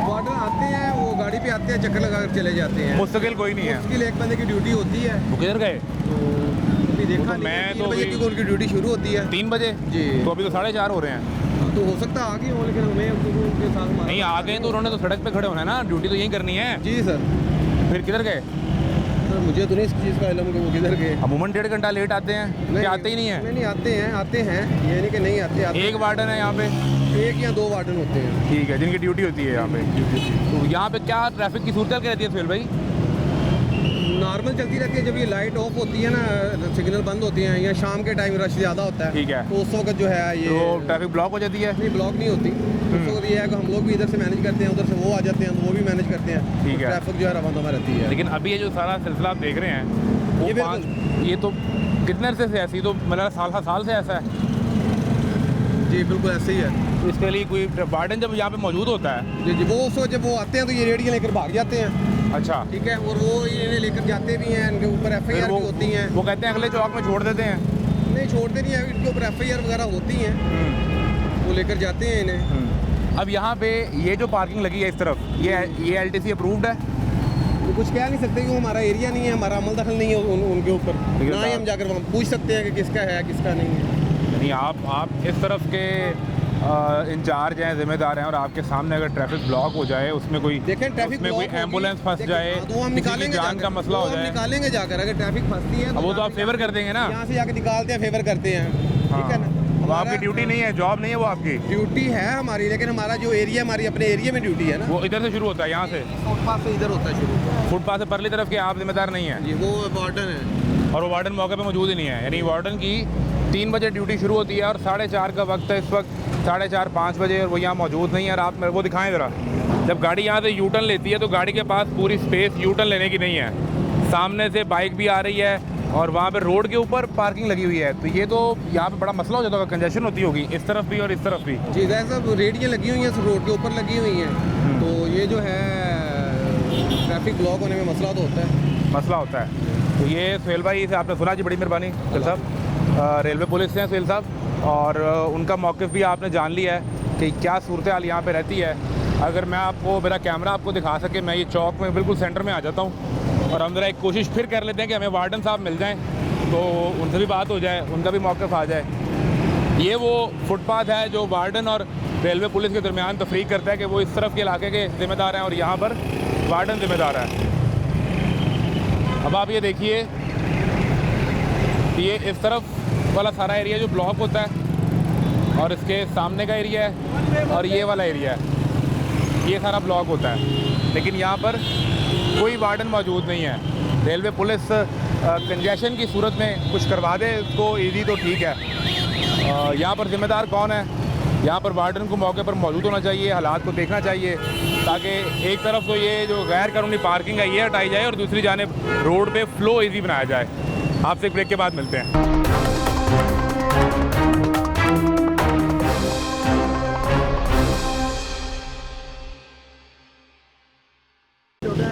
वार्डन आते हैं, वो गाड़ी पे आते हैं, चक्कर लगा कर चले जाते हैं। मुस्तकिल कोई नहीं है? मुश्किल एक बंदे की ड्यूटी होती है। वो किधर गए? तो अभी देखा तो नहीं, मैं 3 तो बजे भी- क्योंकि उनकी ड्यूटी शुरू होती है। 3 बजे? जी। तो अभी तो 4:30 हो रहे हैं। तो हो सकता है आगे हो, लेकिन हमें उनके साथ हमारा- नहीं आ गए तो उन्होंने तो सड़क पे खड़े होना है ना, ड्यूटी तो यहीं करनी है। जी सर। फिर किधर गए? तो सर मुझे तो नहीं इस चीज़ का इल्म कि वो किधर गए। अमूमन 1.5 घंटा लेट आते हैं कि आते ही नहीं है? नहीं आते हैं ये नहीं कि नहीं आते एक वार्डन है यहाँ पे? 1 या 2 वार्डन होते हैं। ठीक है, जिनकी ड्यूटी होती है यहाँ पे। तो यहाँ पे क्या ट्रैफिक की सूरत क्या रहती है सुहेल भाई? नॉर्मल चलती रहती है, जब ये लाइट ऑफ होती है ना, सिग्नल बंद होती हैं, या शाम के टाइम रश ज़्यादा होता है, ठीक है, तो उस वक्त जो है ये तो ट्रैफिक ब्लॉक हो जाती है? नहीं, ब्लॉक नहीं होती। उस वक्त ये है कि हम लोग भी इधर से मैनेज करते हैं, उधर से वो आ जाते हैं, वो भी मैनेज करते हैं। ठीक है, ट्रैफिक जो है रवा दवा रहती है। लेकिन अभी ये जो सारा सिलसिला आप देख रहे हैं वो ये तो कितने अरसे से ऐसी, तो मतलब साल से ऐसा है? जी बिल्कुल ऐसे ही है। तो इसके लिए कोई वार्डन जब यहाँ पे मौजूद होता है? जी वो उस वक्त जब वो आते हैं तो ये रेडियो लेकर भाग जाते हैं। अच्छा, ठीक है, और वो इन्हें लेकर जाते भी हैं, इनके ऊपर FIR भी होती हैं। वो कहते हैं अगले चौक में छोड़ देते हैं? नहीं, छोड़ते नहीं है, इनके ऊपर FIR वगैरह होती हैं, वो लेकर जाते हैं इन्हें। अब यहाँ पे ये जो पार्किंग लगी है इस तरफ, ये LTC अप्रूव्ड है? तो कुछ कह नहीं सकते कि वो हमारा एरिया नहीं है, हमारा अमल दखल नहीं है उनके ऊपर, ना ही हम जाकर वहाँ पूछ सकते हैं कि किसका है किसका नहीं है। नहीं, आप इस तरफ के इंचार्ज हैं, जिम्मेदार हैं, और आपके सामने अगर ट्रैफिक ब्लॉक हो जाए, उसमें कोई देखें ट्रैफिक में कोई एम्बुलेंस फंस जाए, तो हम निकालेंगे, जान का मसला हो जाए, निकालेंगे जाकर। अगर ट्रैफिक फंसती है अब वो तो आप फेवर कर देंगे ना, यहाँ से जाकर निकालते हैं, फेवर करते हैं। ठीक है ना, वो आपकी ड्यूटी नहीं है, जॉब नहीं है वो आपकी, ड्यूटी है हमारी, लेकिन हमारा जो एरिया, हमारी अपने एरिया में ड्यूटी है ना, वो इधर से शुरू होता है, यहाँ से फुटपाथ से इधर होता है शुरू। फुटपाथ से परली तरफ के आप जिम्मेदार नहीं है जी, वो वार्डन है, और वो वार्डन मौके पे मौजूद ही नहीं है। यानी वार्डन की 3 बजे ड्यूटी शुरू होती है और 4:30 का वक्त है इस वक्त, 4:30-5 बजे, और वो यहाँ मौजूद नहीं है। और आप मेरे को दिखाएं ज़रा, जब गाड़ी यहाँ से यूटर्न लेती है तो गाड़ी के पास पूरी स्पेस यूटर्न लेने की नहीं है, सामने से बाइक भी आ रही है और वहाँ पे रोड के ऊपर पार्किंग लगी हुई है, तो ये तो यहाँ पे बड़ा मसला हो जाता होगा, कंजेशन होती होगी इस तरफ भी और इस तरफ भी। जी सब रेडियाँ लगी हुई हैं, रोड के ऊपर लगी हुई हैं, तो ये जो है ट्रैफिक ब्लॉक होने में मसला तो होता है। तो ये सुहेल भाई से आपने सुना जी, बड़ी मेहरबानी सुहेल साहब, रेलवे पुलिस से हैं सुहेल साहब, और उनका मौक़िफ़ भी आपने जान लिया है कि क्या सूरत हाल यहाँ पे रहती है। अगर मैं आपको, मेरा कैमरा आपको दिखा सके, मैं ये चौक में बिल्कुल सेंटर में आ जाता हूँ, और हम ज़रा एक कोशिश फिर कर लेते हैं कि हमें वार्डन साहब मिल जाएँ, तो उनसे भी बात हो जाए, उनका भी मौक़िफ़ आ जाए। ये वो फुटपाथ है जो वार्डन और रेलवे पुलिस के दरमियान तफरीक करता है कि वो इस तरफ के इलाके के ज़िम्मेदार हैं और यहाँ पर वार्डन ज़िम्मेदार है। अब आप ये देखिए, ये इस तरफ वाला सारा एरिया जो ब्लॉक होता है, और इसके सामने का एरिया है, और ये वाला एरिया है, ये सारा ब्लॉक होता है। लेकिन यहाँ पर कोई वार्डन मौजूद नहीं है। रेलवे पुलिस कंजेशन की सूरत में कुछ करवा दे इसको ईजी तो ठीक है। यहाँ पर ज़िम्मेदार कौन है? यहाँ पर वार्डन को मौके पर मौजूद होना चाहिए, हालात को देखना चाहिए, ताकि एक तरफ तो ये जो गैर कानूनी पार्किंग है ये हटाई जाए और दूसरी जानिब रोड पे फ्लो इजी बनाया जाए। आपसे एक ब्रेक के बाद मिलते हैं।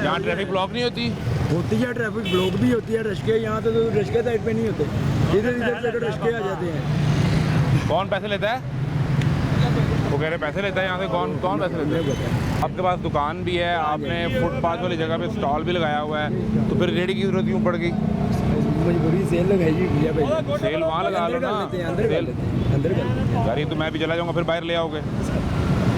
यहाँ ट्रैफिक ब्लॉक नहीं होती? होती है, ट्रैफिक ब्लॉक भी होती है, रश्के यहाँ तो रश्के साइड पे नहीं होते, इधर से रश्के आ जाते हैं। कौन पैसे लेता है? वो कह रहे पैसे लेता है यहाँ से, कौन पैसे लेता है? आपके पास दुकान भी है, आपने फुटपाथ वाली जगह पे स्टॉल भी लगाया हुआ है, तो फिर रेडी की जरूरत क्यों पड़ गई? मजबूरी सेल लगाई भैया भाई, सेल वहाँ लगा लो ना, अंदर यार ये तो मैं भी चला जाऊँगा, फिर बाहर ले आओगे,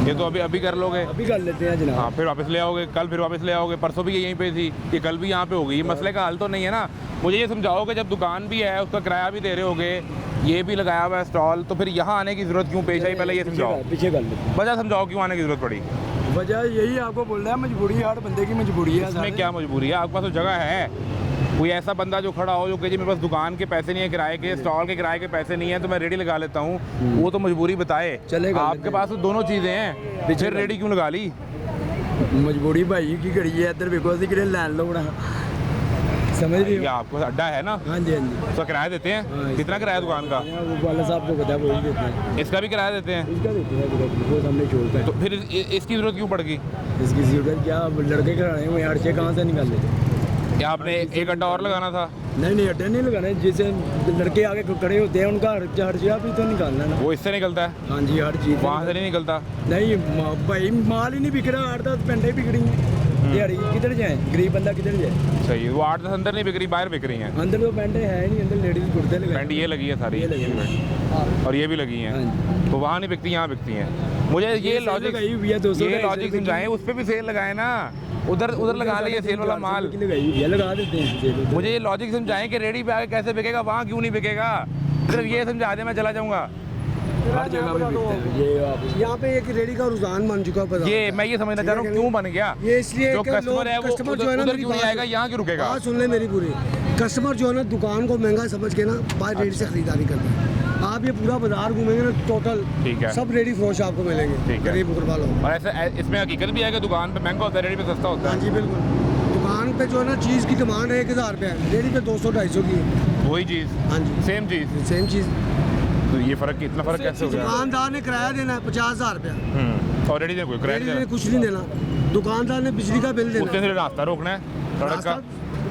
ये तो अभी कर लोगे, अभी कर लेते हैं जनाब। हाँ, फिर वापस ले आओगे, कल फिर वापस ले आओगे, परसों भी यहीं पे थी, ये कल भी यहाँ पे होगी, ये मसले का हल तो नहीं है ना। मुझे ये समझाओ कि जब दुकान भी है, उसका किराया भी दे रहे होगे, ये भी लगाया हुआ है स्टॉल, तो फिर यहाँ आने की ज़रूरत क्यों पेश आई? पहले ये समझाओ, पीछे कर लेते हैं, वजह समझाओ क्यों आने की ज़रूरत पड़ी? वजह यही आपको बोल रहा है, मजबूरी है, हर बंदे की मजबूरी है। इसमें क्या मजबूरी है? आपके पास तो जगह है, कोई ऐसा बंदा जो खड़ा हो जो कहे जी मेरे पास दुकान के पैसे नहीं है, किराए के, स्टॉल के किराए के पैसे नहीं है, तो मैं रेडी लगा लेता हूँ, वो तो मजबूरी बताए। चलेगा, आपके पास तो दोनों चीज़ें हैं, फिर रेडी क्यों लगा ली? मजबूरी भाई की घड़ी है, इधर देखो असं कि लैन लो बड़ा, समझ रही हो? आपको अड्डा है ना? हाँ जी, हाँ जी। उसका किराया देते हैं? हाँ, कितना किराया दुकान का? वो वाला साहब को पता है, वो ही देते हैं। इसका भी किराया देते हैं? इसका देते हैं, वो सामने छोड़ता है। तो फिर इसकी ज़रूरत क्यों पड़ गई? इसकी ज़रूरत क्या, लड़के कराने हैं, वो यार से कहाँ से निकाल लेते? क्या आपने एक अड्डा और लगाना था? नहीं, अड्डा नहीं लगाना है, जैसे लड़के आगे खड़े होते हैं, उनका हर भी तो निकालना है ना। वो इससे निकलता है? हाँ जी, हर चीज़ वहाँ से नहीं निकलता? नहीं भाई, माल ही नहीं बिक रहा, 8-10 पेंटें बिक रही हैं दिहाड़ी, किधर जाए गरीब बंदा, किधर जाए? सही, वो 8-10 अंदर नहीं बिक रही, बाहर बिक रही हैं। अंदर तो पेंटें है नहीं, अंदर लेडीज कुर्ते लगे, पेंट ये लगी है सारी, ये लगी है। और ये भी लगी हैं, हाँ तो वहाँ नहीं बिकती, यहाँ बिकती हैं। मुझे ये लॉजिक लगाई हुई है 200 ये लॉजिक समझाएं, उस पर भी सेल लगाए ना, उधर उधर लगा ले ये सेल वाला माल। ये लगा देते हैं। मुझे ये लॉजिक समझाएं कि रेडी पे आके कैसे बिकेगा, वहाँ क्यों नहीं बिकेगा? सिर्फ ये समझा दे, मैं चला जाऊँगा। हर जगह पे बिकते हैं ये। यहाँ पे एक रेडी का रुझान बन चुका है। ये मैं ये समझना चाह रहा हूँ क्यों बन गया? ये इसलिए जो कि कस्टमर है वो कस्टमर जो है ना, उधर मेरी क्यों नहीं बात आएगा, यहाँ क्यों रुकेगा? बात सुन ले मेरी पूरी। कस्टमर जो है ना दुकान को महंगा समझ के ना बाहर रेडी से खरीदारी करता है। आप ये पूरा बाजार घूमेंगे ना टोटल, ठीक है, सब रेडी फ्रोश आपको मिलेंगे। ठीक है। गरीब गुरबा लोग। और ऐसा इसमें हकीकत भी है कि दुकान पे महंगा होता है, रेडी पे सस्ता होता हाँ है। जी बिल्कुल। दुकान पे जो है ना चीज़ की डिमांड है 1000 रुपये है, रेडी पे 200-250 की है। वही चीज़, हाँ जी सेम चीज़। सेम चीज़। तो ये फर्क, इतना फर्क कैसे हो गया? दुकानदार ने किराया देना है 50,000 रुपया, और रेडी ने कोई रेडी ने क्रेडिट कुछ नहीं देना। दुकानदार ने बिजली का बिल उसने देना। सिर्फ रास्ता रोकना है सड़क का।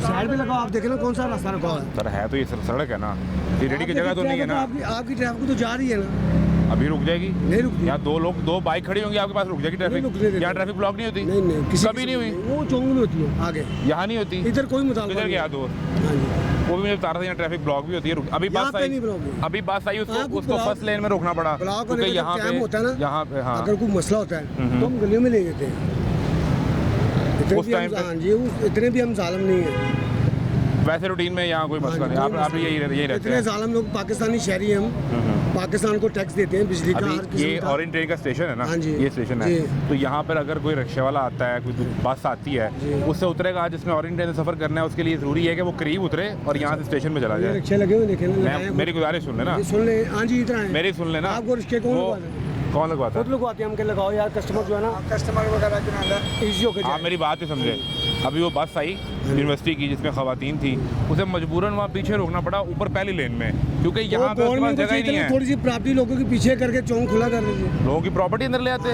साइड पे लगाओ, आप देखें ना कौन सा रास्ता रखा हुआ है। सर है तो ये सड़क है ना, ये रेडी की जगह तो नहीं है ना। आपकी ट्रैफिक तो जा रही है ना। अभी रुक जाएगी? नहीं रुकती। यहाँ दो बाइक खड़ी होंगी आपके पास, रुक जाएगी नहीं रुकने ट्रैफिक? देते। यहाँ ट्रैफिक ब्लॉक नहीं होती? नहीं किसी कभी नहीं हुई? वो चौंक में होती है आगे, यहाँ नहीं होती? इधर कोई मुताबिक इधर गया दो, हाँ जी। वो भी मुझे बता रहा था यहाँ ट्रैफिक ब्लॉक भी होती है। अभी यहाँ बस पे आई, नहीं ब्लॉक है। अभी बस आई, उसको आपको उसको ब्लॉक- फर्स्ट लेन में रोकना पड़ा ब्लॉक क्योंकि होने का यहाँ टाइम होता है ना, यहाँ पे हाँ अगर कोई मसला होता है तो हम गलियों में ले लेते हैं। इतने उस भी हम टाइम पे- हाँ जी इतने भी हम जालिम नहीं है। वैसे रूटीन में यहाँ कोई मसला नहीं, आप यही रहते इतने हैं। जालिम लोग पाकिस्तानी शहरी हैं हम, पाकिस्तान को टैक्स देते हैं बिजली का हर अभी किस्म ये का। ऑरेंज ट्रेन का स्टेशन है ना, हाँ जी। ये स्टेशन है, जी। तो यहाँ पर अगर कोई रिक्शे वाला आता है, कोई बस आती है, उससे उतरेगा, जिसमें ऑरेंज ट्रेन से सफ़र करना है, उसके लिए ज़रूरी है कि वो करीब उतरे और यहाँ से स्टेशन में चला ये जाए। रिक्शे लगे हुए देखे ना, मेरी गुजारिश सुन लेना, सुन ले। हाँ जी इतना है। मेरी सुन लेना। आपको रिक्शे कौन वो- लगवाते हैं? कौन लगवाता खुद है? लगवाते हैं हम, क्या लगाओ यार, कस्टमर जो है ना, कस्टमर वगैरह जो है ईजी होकर आप मेरी बात ही समझे। अभी वो बस आई यूनिवर्सिटी की जिसमें खवातीन थी, उसे मजबूरन वहाँ पीछे रोकना पड़ा ऊपर पहली लेन में, क्योंकि यहाँ पे उसके पास जगह ही नहीं है। थोड़ी सी प्रॉपर्टी लोगों के पीछे करके चौक खुला कर दीजिए। लोगों की प्रॉपर्टी अंदर ले आते।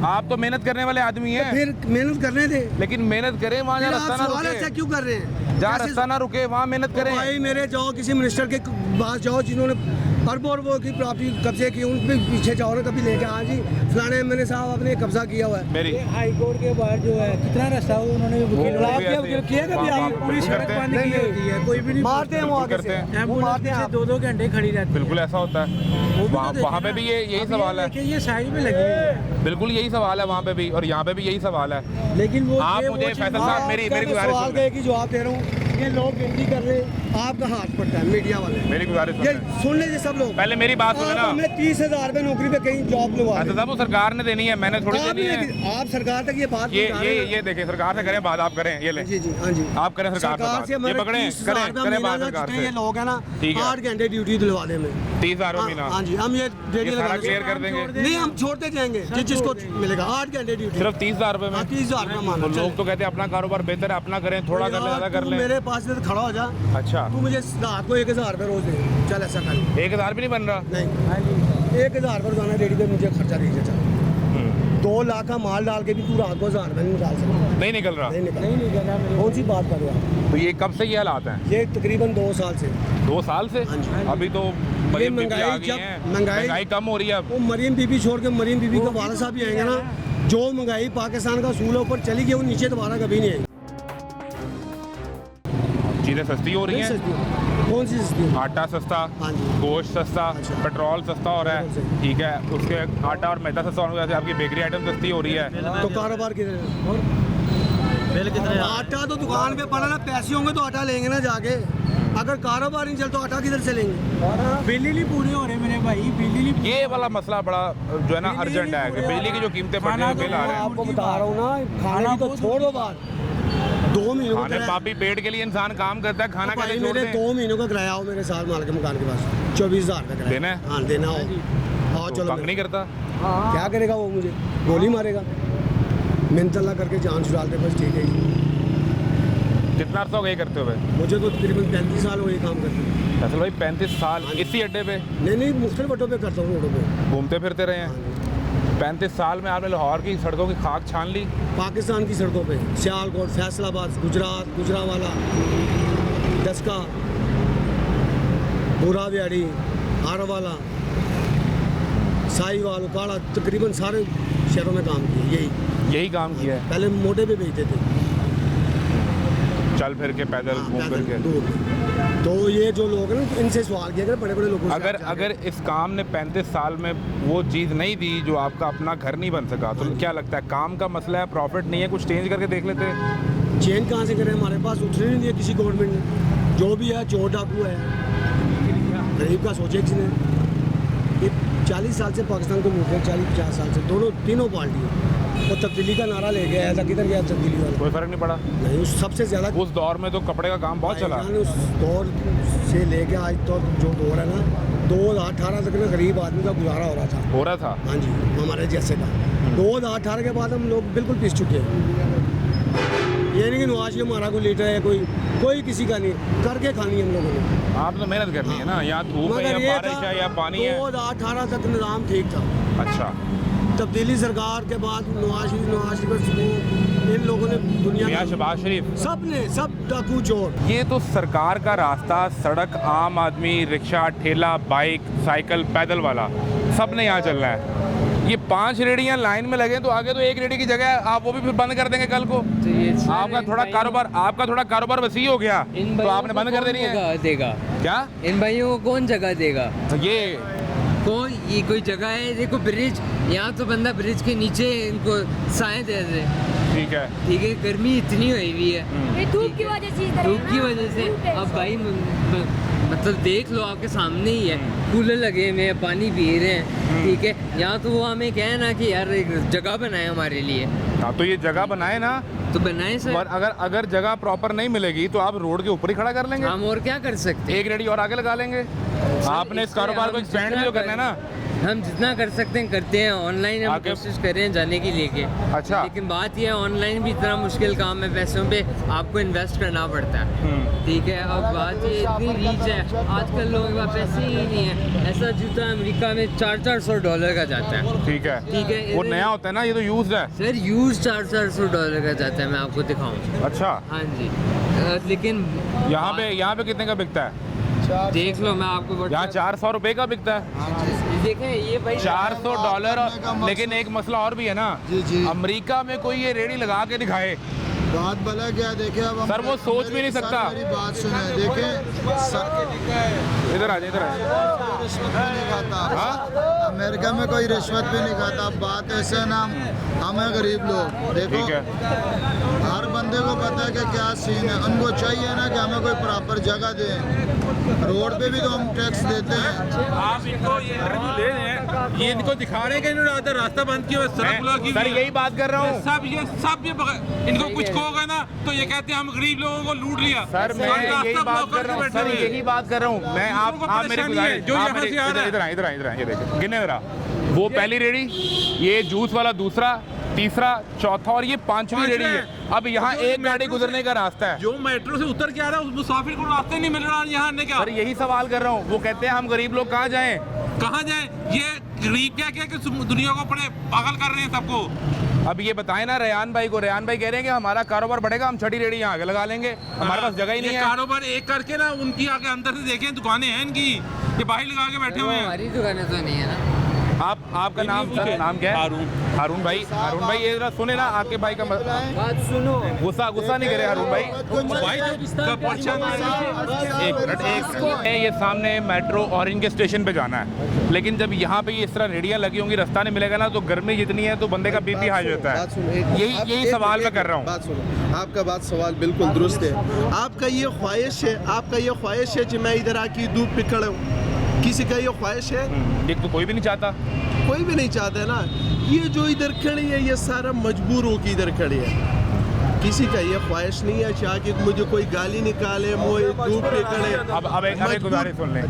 आप तो मेहनत करने वाले आदमी हैं, फिर मेहनत करने दे। लेकिन मेहनत करें वहाँ जहाँ रास्ता ना सवाल ऐसा रुके, क्यों कर रहे हैं? जहाँ कैसे- रास्ता ना रुके वहाँ मेहनत करें। भाई मेरे जाओ किसी मिनिस्टर के पास जाओ जिन्होंने अरबों अरबों की प्रॉपर्टी कब्जे की, उन पे पीछे जाओ ना कभी लेके। हाँ जी फलाने एमएलए साहब आपने कब्जा किया हुआ है। मेरी हाई कोर्ट के बाहर जो है कितना रास्ता है उन्होंने वो वकील भी आप ऐसे- क्या किया कभी वहाँ- आप वहाँ पूरी बिल्कुल सड़क करते हैं। बंद की होती है, कोई भी नहीं मारते हैं वो आगे करते से। हैं। वो मारते हैं आप। 2-2 घंटे खड़ी रहती है। बिल्कुल ऐसा होता है। वहाँ पे भी यही सवाल है। देखिए ये साइड में लगी हुई है, बिल्कुल यही सवाल है वहाँ पे भी, और यहाँ पे भी यही सवाल है। लेकिन वो आप ये मुझे वो चीज़- फैसल साहब मेरी गुजारिश सवाल सुन का लें। एक ही जवाब दे रहा हूँ, ये लोग गिनती कर रहे हैं, आपका हाथ पड़ता है मीडिया वाले। मेरी गुजारिश सुन ये लें। सुन लीजिए सब लोग। पहले मेरी बात सुने ना। हमें 30,000 रुपये नौकरी पे कहीं जॉब लगवा फैसल साहब वो सरकार ने देनी है, मैंने थोड़ी देनी है। आप सरकार तक ये बात ये पहुंचा रहे हैं। ये देखें, सरकार से करें बात, आप करें, ये ले जी जी हाँ जी आप करें सरकार से बात। से ये हमारे पकड़ें, 30,000 करें रुपया करें बात महीना सरकार जितने से। ये लोग हैं ना, ठीक है। 8 घंटे ड्यूटी दिलवा दें हमें। 30,000 महीना, हाँ जी हम ये डेली ये सारा लगा क्लियर कर देंगे। नहीं हम छोड़ते जाएंगे जिसको मिलेगा 8 घंटे ड्यूटी। सिर्फ 30,000 रुपए में। 30,000 रुपया तो मानो लोग तो कहते हैं अपना कारोबार बेहतर है, अपना करें, थोड़ा कर ले, ज़्यादा कर ले। मेरे पास से खड़ा हो जा, अच्छा, तू मुझे रात को 1,000 रुपये रोज दे। चल ऐसा कर। 1,000 भी नहीं बन रहा। नहीं 1,000 रुपये रोजाना डेली पे मुझे खर्चा दीजिए। चल 2 लाख का माल डाल के भी तू रात को 1,000 रुपये नहीं डाल सकता। नहीं निकल रहा। नहीं निकल। कौन सी बात कर रहे हो आप? तो ये कब से ये हालात हैं? ये तकरीबन 2 साल से। 2 साल से? हाँ जी। अभी तो ये मरीम बीबी महंगाई आ गई जब हैं, महंगाई महंगाई कम हो रही है अब। वो मरीम बीबी छोड़ के मरीम बीबी का वाला साहब भी आएंगे ना, जो महंगाई पाकिस्तान का असूल है ऊपर चली गई वो नीचे दोबारा कभी नहीं आएगी। चीज़ें सस्ती हो रही नहीं हैं, सस्ती है। कौन सी सस्ती है? आटा सस्ता, हाँ जी। गोश्त सस्ता, अच्छा। पेट्रोल सस्ता हो रहा है, बिल्कुल सही। ठीक है, उसके आटा और मैदा सस्ता होने की वजह से आपकी बेकरी आइटम सस्ती हो रही है। तो कारोबार किधर है? बिल कितने आटा तो दुकान पे पड़ा ना, पैसे होंगे तो आटा लेंगे ना जाके। अगर कारोबार नहीं चलता तो आटा किधर से लेंगे? बिल ही नहीं पूरे हो रहे मेरे भाई, बिल ही नहीं। ये वाला मसला बड़ा जो है ना अर्जेंट है कि बिजली की जो कीमतें बढ़ रही हैं, बिल आ रहे हैं। आपको बता रहा हूँ ना, खाने की तो छोड़ दो बात। 2 महीनों का खाने किराया- पापी पेट के लिए इंसान काम करता है, खाना भाई कैसे छोड़ मेरे दें? 2 महीनों का किराया हो मेरे साथ माल के मकान के पास 24,000 का किराया देना है? हाँ देना हो। आओ तो चलो तंग नहीं करता? क्या करेगा वो? मुझे गोली मारेगा, मिन्नत अल्लाह करके जान छुड़ा दे बस। ठीक है जी। कितना अर्सा हो गया ये करते हुए? मुझे तो तकरीबन 35 साल हो गए काम करते हैं। फैसल भाई 35 साल इसी अड्डे पे नहीं मुख्तलिफ अड्डों पे करता हूँ, रोडों पे। घूमते फिरते रहे हैं। 35 साल में आपने लाहौर की सड़कों की खाक छान ली। पाकिस्तान की सड़कों पे सियालकोट, फैसलाबाद, गुजरात, गुजरावाला, डस्का, बुरा व्याड़ी, हारवाला, साहिवाल, उकाड़ा, तकरीबन सारे शहरों में काम किया। यही यही काम किया है। पहले मोटे पे बेचते थे। चल फिर के पैदल घूम फिर के। तो ये जो लोग हैं ना, इनसे सवाल किया करें बड़े बड़े लोगों से। अगर इस काम ने 35 साल में वो चीज़ नहीं दी जो आपका अपना घर नहीं बन सका, तो क्या लगता है काम का मसला है, प्रॉफिट नहीं है, कुछ चेंज करके देख लेते हैं? चेंज कहाँ से करें, हमारे पास उठने नहीं दिया किसी गवर्नमेंट ने। जो भी है चोर डाकू है, गरीब का सोचे किसी ने। ये 40 साल से पाकिस्तान को मुल्क है, 40-50 साल से तीनों पार्टियाँ। और तब्दीली का नारा ले गया, ऐसा किधर गया तब्दीली वाला? कोई फर्क नहीं पड़ा। नहीं, उस सबसे ज़्यादा उस दौर में तो कपड़े का काम बहुत चला। उस दौर से लेके आज तो जो दौर है ना, 2018 तक ना गरीब आदमी का गुजारा हो रहा था। हाँ जी, हमारे जैसे का। 2018 के बाद हम लोग बिल्कुल पिस चुके हैं। ये नहीं कि नवाज शरीफ हमारा कोई लीडर है, कोई किसी का नहीं, करके खानी है हम लोगों ने। आप तो मेहनत करनी है ना, यहाँ धूप है या बारिश है या पानी है। 2018 तक निज़ाम ठीक था। अच्छा, तब्दीली सरकार के बाद नवाज शरीफ इन लोगों ने दुनिया मियां शहबाज शरीफ सब डाकू चोर। ये तो सरकार का रास्ता, सड़क, आम आदमी, रिक्शा, ठेला, बाइक, साइकिल, पैदल वाला, सब ने यहाँ चलना है। ये 5 रेडियाँ लाइन में लगे तो आगे तो एक रेडी की जगह आप वो भी फिर बंद कर देंगे कल को। आपका थोड़ा कारोबार वसी हो गया तो आपने बंद कर देनी है। देगा क्या इन भाइयों को कौन जगह देगा? ये कोई जगह है? देखो ब्रिज, यहाँ तो बंदा ब्रिज के नीचे इनको साए दे दे। ठीक है, गर्मी इतनी हुई हुई है, धूप की वजह से अब भाई मतलब देख लो आपके सामने ही है, कूलर लगे हुए हैं, पानी पी रहे हैं। ठीक है, यहाँ तो वो हमें कहे ना कि यार एक जगह बनाए हमारे लिए। हाँ, तो ये जगह बनाए ना, तो बनाए सर। और अगर जगह प्रॉपर नहीं मिलेगी तो आप रोड के ऊपर ही खड़ा कर लेंगे। हम और क्या कर सकते हैं? एक रेडी और आगे लगा लेंगे। आपने इस कारोबार को एक्सपेंड भी तो करना है ना। हम जितना कर सकते हैं करते हैं, ऑनलाइन हम कोशिश कर रहे हैं जाने की लेके। अच्छा, लेकिन बात यह है ऑनलाइन भी इतना मुश्किल काम है, पैसों पे आपको इन्वेस्ट करना पड़ता है। ठीक है, अब बात ये इतनी रीच है, आजकल लोगों के पास पैसे ही नहीं है। ऐसा जूता अमेरिका में $400 का जाता है। ठीक है, वो नया होता है ना, ये तो यूज्ड है सर। यूज $400 का जाता है, मैं आपको दिखाऊँ। अच्छा, हाँ जी, लेकिन यहाँ पे कितने का बिकता है? देख लो, मैं आपको यहाँ 400 रुपए का बिकता है। देखें ये भाई $400। लेकिन एक मसला और भी है ना, अमेरिका में कोई ये रेडी लगा के दिखाए, बात भला क्या देखे। अब सर वो सोच भी नहीं सकता। मेरी बात सुने, देखे इधर आ रिश्वत भी नहीं खाता। अमेरिका में कोई रिश्वत भी नहीं खाता। बात ऐसे ना, हमें गरीब लोग देखो, हर बंदे को पता है कि क्या सीन है। उनको चाहिए ना कि हमें कोई प्रॉपर जगह दें। रोड पे भी तो हम टैक्स देते हैं। आप इनको ये इंटरव्यू ले रहे हैं, ये इनको दिखा रहे हैं कि इन्होंने रास्ता बंद किया, सड़क ब्लॉक की। सर यही बात कर रहा हूँ, सब ये इनको कुछ कहोगे ना तो ये कहते हैं हम गरीब लोगों को लूट लिया। सर मैं यही बात कर रहा हूँ, सर यही बात कर रहा हूँ मैं। आप मेरे इधर ये देखिए, गिने जरा। वो पहली रेडी, ये जूस वाला दूसरा, तीसरा, चौथा और ये 5वीं रेडी है। अब यहाँ एक गाड़ी गुजरने का रास्ता है। जो मेट्रो से उतर के आ रहा है उस मुसाफिर को रास्ते नहीं मिल रहा यहाँ आने का। सर यही सवाल कर रहा हूँ। वो कहते हैं हम गरीब लोग कहाँ जाएं? ये गरीब क्या कि दुनिया को बड़े पागल कर रहे हैं सबको। अब ये बताएं ना रेयान भाई को। रेयान भाई कह रहे हैं कि हमारा कारोबार बढ़ेगा, हम छठी रेडी यहाँ आगे लगा लेंगे, हमारे पास जगह ही नहीं है। कारोबार एक करके ना, उनकी आगे अंदर से देखें दुकानें हैं इनकी, ये बाहर लगा के बैठे हुए हैं। हमारी दुकानें तो नहीं है ना। आपका नाम क्या है? हारून भाई ये जरा सुने ना, आपके भाई का बात सुनो। गुस्सा नहीं करे हारून भाई। एक मिनट, ये सामने मेट्रो ऑरेंज के स्टेशन पे जाना है, लेकिन जब यहाँ पे इस तरह रेडियाँ लगी होंगी, रास्ता नहीं मिलेगा ना, तो गर्मी जितनी है तो बंदे का बीपी हाई होता है। यही सवाल मैं कर रहा हूँ। बात सुनो, आपका सवाल बिल्कुल दुरुस्त है। आपका ये ख्वाहिश है कि मैं इधर आके धूप पे खड़ा हूँ। किसी का ये ख्वाहिश है? एक तो कोई भी नहीं चाहता है ना। ये जो इधर खड़े हैं ये सारा मजबूर हो के इधर खड़े हैं। किसी का ये ख्वाहिश नहीं है चाह कि मुझे कोई गाली निकाले, मुझे धूप पे खड़े। अब एक गुजारिश सुन लें।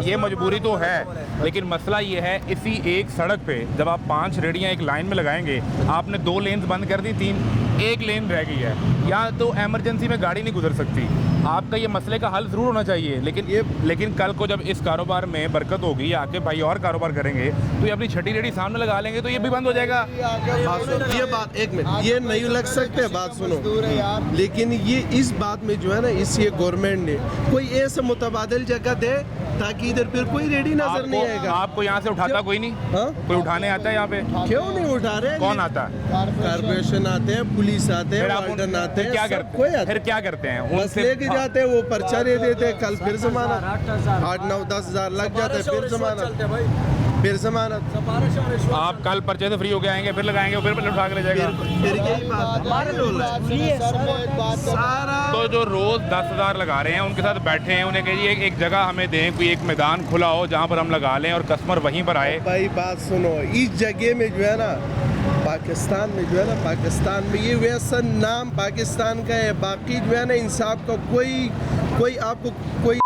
ये मजबूरी तो है, लेकिन मसला ये है, इसी एक सड़क पे जब आप 5 रेडियाँ एक लाइन में लगाएंगे, आपने 2 लेन्स बंद कर दी, 3, एक लेन रह गई है। यहाँ तो एमरजेंसी में गाड़ी नहीं गुजर सकती। आपका ये मसले का हल ज़रूर होना चाहिए, लेकिन कल को जब इस कारोबार में बरकत होगी या आके भाई और कारोबार करेंगे तो ये अपनी छठी रेडी सामने लगा लेंगे तो ये भी बंद हो जाएगा। ये बात एक मिनट, ये नहीं लग सकते, बात सुनो, लेकिन ये इस बात में जो है ना, इस ये गवर्नमेंट ने कोई ऐसे मुतबादिल जगह दे ताकि इधर फिर कोई रेडी नजर नहीं आएगा। आपको यहाँ से उठाता कोई नहीं? कोई उठाने आता है यहाँ पे? क्यों नहीं उठा रहे? कौन आता है? कारपोरेशन आते हैं, पुलिस आते हैं, वार्डन आते हैं, क्या करते हैं? फिर क्या करते हैं? बस लेके जाते हैं, वो पर्चा दे देते हैं, कल फिर जमानत 8-9-10 हज़ार लग जाते हैं, फिर जमानत। आप कल पर्चे से फ्री होके आएंगे, फिर लगाएंगे, फिर उठा के ले जाएगा। फिर यही बात सारा। तो जो रोज 10,000 लगा रहे हैं उनके साथ बैठे हैं, उन्हें कहिए एक जगह हमें दें, कोई एक मैदान खुला हो जहाँ पर हम लगा लें और कस्टमर वहीं पर आए। भाई बात सुनो, इस जगह में जो है ना, पाकिस्तान में जो है ना, पाकिस्तान में ये वैसा नाम पाकिस्तान का है, बाकी जो है ना इंसाफ का कोई आपको कोई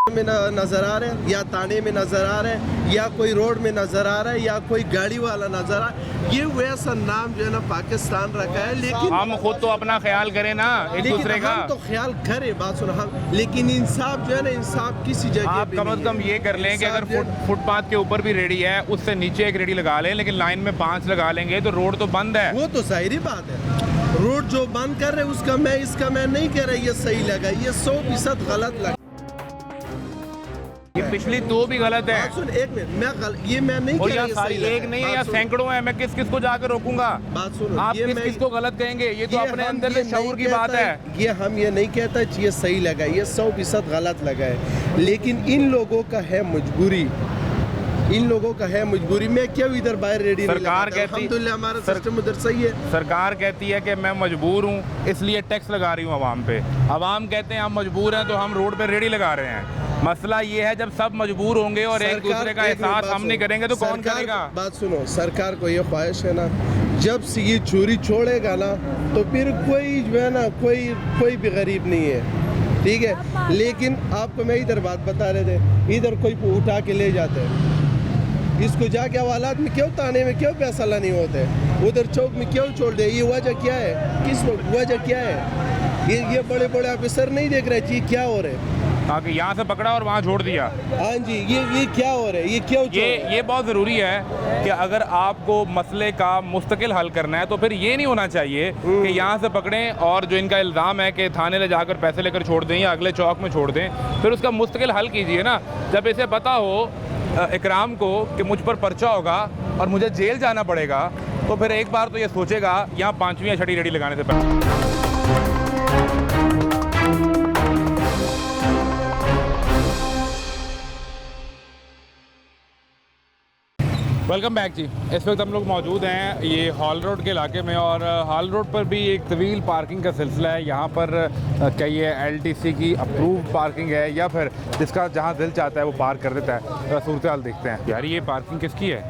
में नजर आ रहा है या ताने में नजर आ रहा है या कोई रोड में नजर आ रहा है या कोई गाड़ी वाला नजर आ रहा है, ये वैसा नाम जो है ना पाकिस्तान रखा है। लेकिन हम खुद तो अपना ख्याल करें ना, एक दूसरे का हम तो ख्याल करें, बात सुनो हम, लेकिन इंसाफ जो है ना, इंसाफ किसी जगह आप कम से कम ये कर लें कि अगर फुटपाथ के ऊपर भी रेडी है उससे नीचे एक रेडी लगा लें, लेकिन लाइन में 5 लगा लेंगे तो रोड तो बंद है। वो तो जाहिर बात है, रोड जो बंद कर रहे उसका मैं नहीं कह रहा ये सही लगा, ये 100% गलत लगा। ये पिछली 2 भी गलत है। सुन एक मिनट, ये मैं नहीं कह रहा सारी एक नहीं है, या सैकड़ों है, मैं किस को जाकर रोकूंगा? बात सुनो, आप किसको गलत कहेंगे? ये तो अपने अंदर से शऊर की बात है। हम ये नहीं कहता ये सही लगा, ये 100% गलत लगा है, लेकिन इन लोगों का है मजबूरी, मैं क्यों इधर बाहर रेडी नहीं लगाता? अल्हम्दुलिल्लाह हमारा सिस्टम उधर सही है। सरकार कहती है कि मैं मजबूर हूँ इसलिए टैक्स लगा रही हूँ आवाम पे, आवाम कहते हैं हम मजबूर हैं तो हम रोड पे रेडी लगा रहे हैं। मसला ये है जब सब मजबूर होंगे और एक दूसरे का एहसास हम नहीं करेंगे तो कौन करेगा? बात सुनो, सरकार को ये ख्वाहिश है ना, जब से ये चोरी छोड़ेगा ना तो फिर कोई जो है ना, कोई भी गरीब नहीं है, ठीक है। लेकिन आपको मैं इधर बात बता रहे थे, इधर कोई उठा के ले जाते हैं, इसको जाके हवालात में क्यों ताने में क्यों फैसला नहीं होते, उधर चौक में क्यों छोड़ दे? ये वजह क्या है? किस वजह क्या है? ये बड़े बड़े ऑफिसर नहीं देख रहे चीज क्या हो रहा है? कि यहाँ से पकड़ा और वहाँ छोड़ दिया। हाँ जी, ये क्या हो रहा है? ये क्यों? ये बहुत ज़रूरी है कि अगर आपको मसले का मुस्तकिल हल करना है तो फिर ये नहीं होना चाहिए कि यहाँ से पकड़ें और जो इनका इल्ज़ाम है कि थाने ले जाकर पैसे लेकर छोड़ दें या अगले चौक में छोड़ दें, फिर उसका मुस्तकिल हल कीजिए ना। जब इसे पता हो इकराम को कि मुझ पर पर्चा होगा और मुझे जेल जाना पड़ेगा तो फिर एक बार तो ये सोचेगा यहाँ 5वीं या 6वीं रेडी लगाने से पहले। वेलकम बैक जी। इस वक्त हम लोग मौजूद हैं ये हॉल रोड के इलाके में और हॉल रोड पर भी एक तवील पार्किंग का सिलसिला है। यहाँ पर कई LTC की अप्रूव्ड पार्किंग है या फिर जिसका जहाँ दिल चाहता है वो पार्क कर देता है। सूरत हाल देखते हैं। यार ये पार्किंग किसकी है?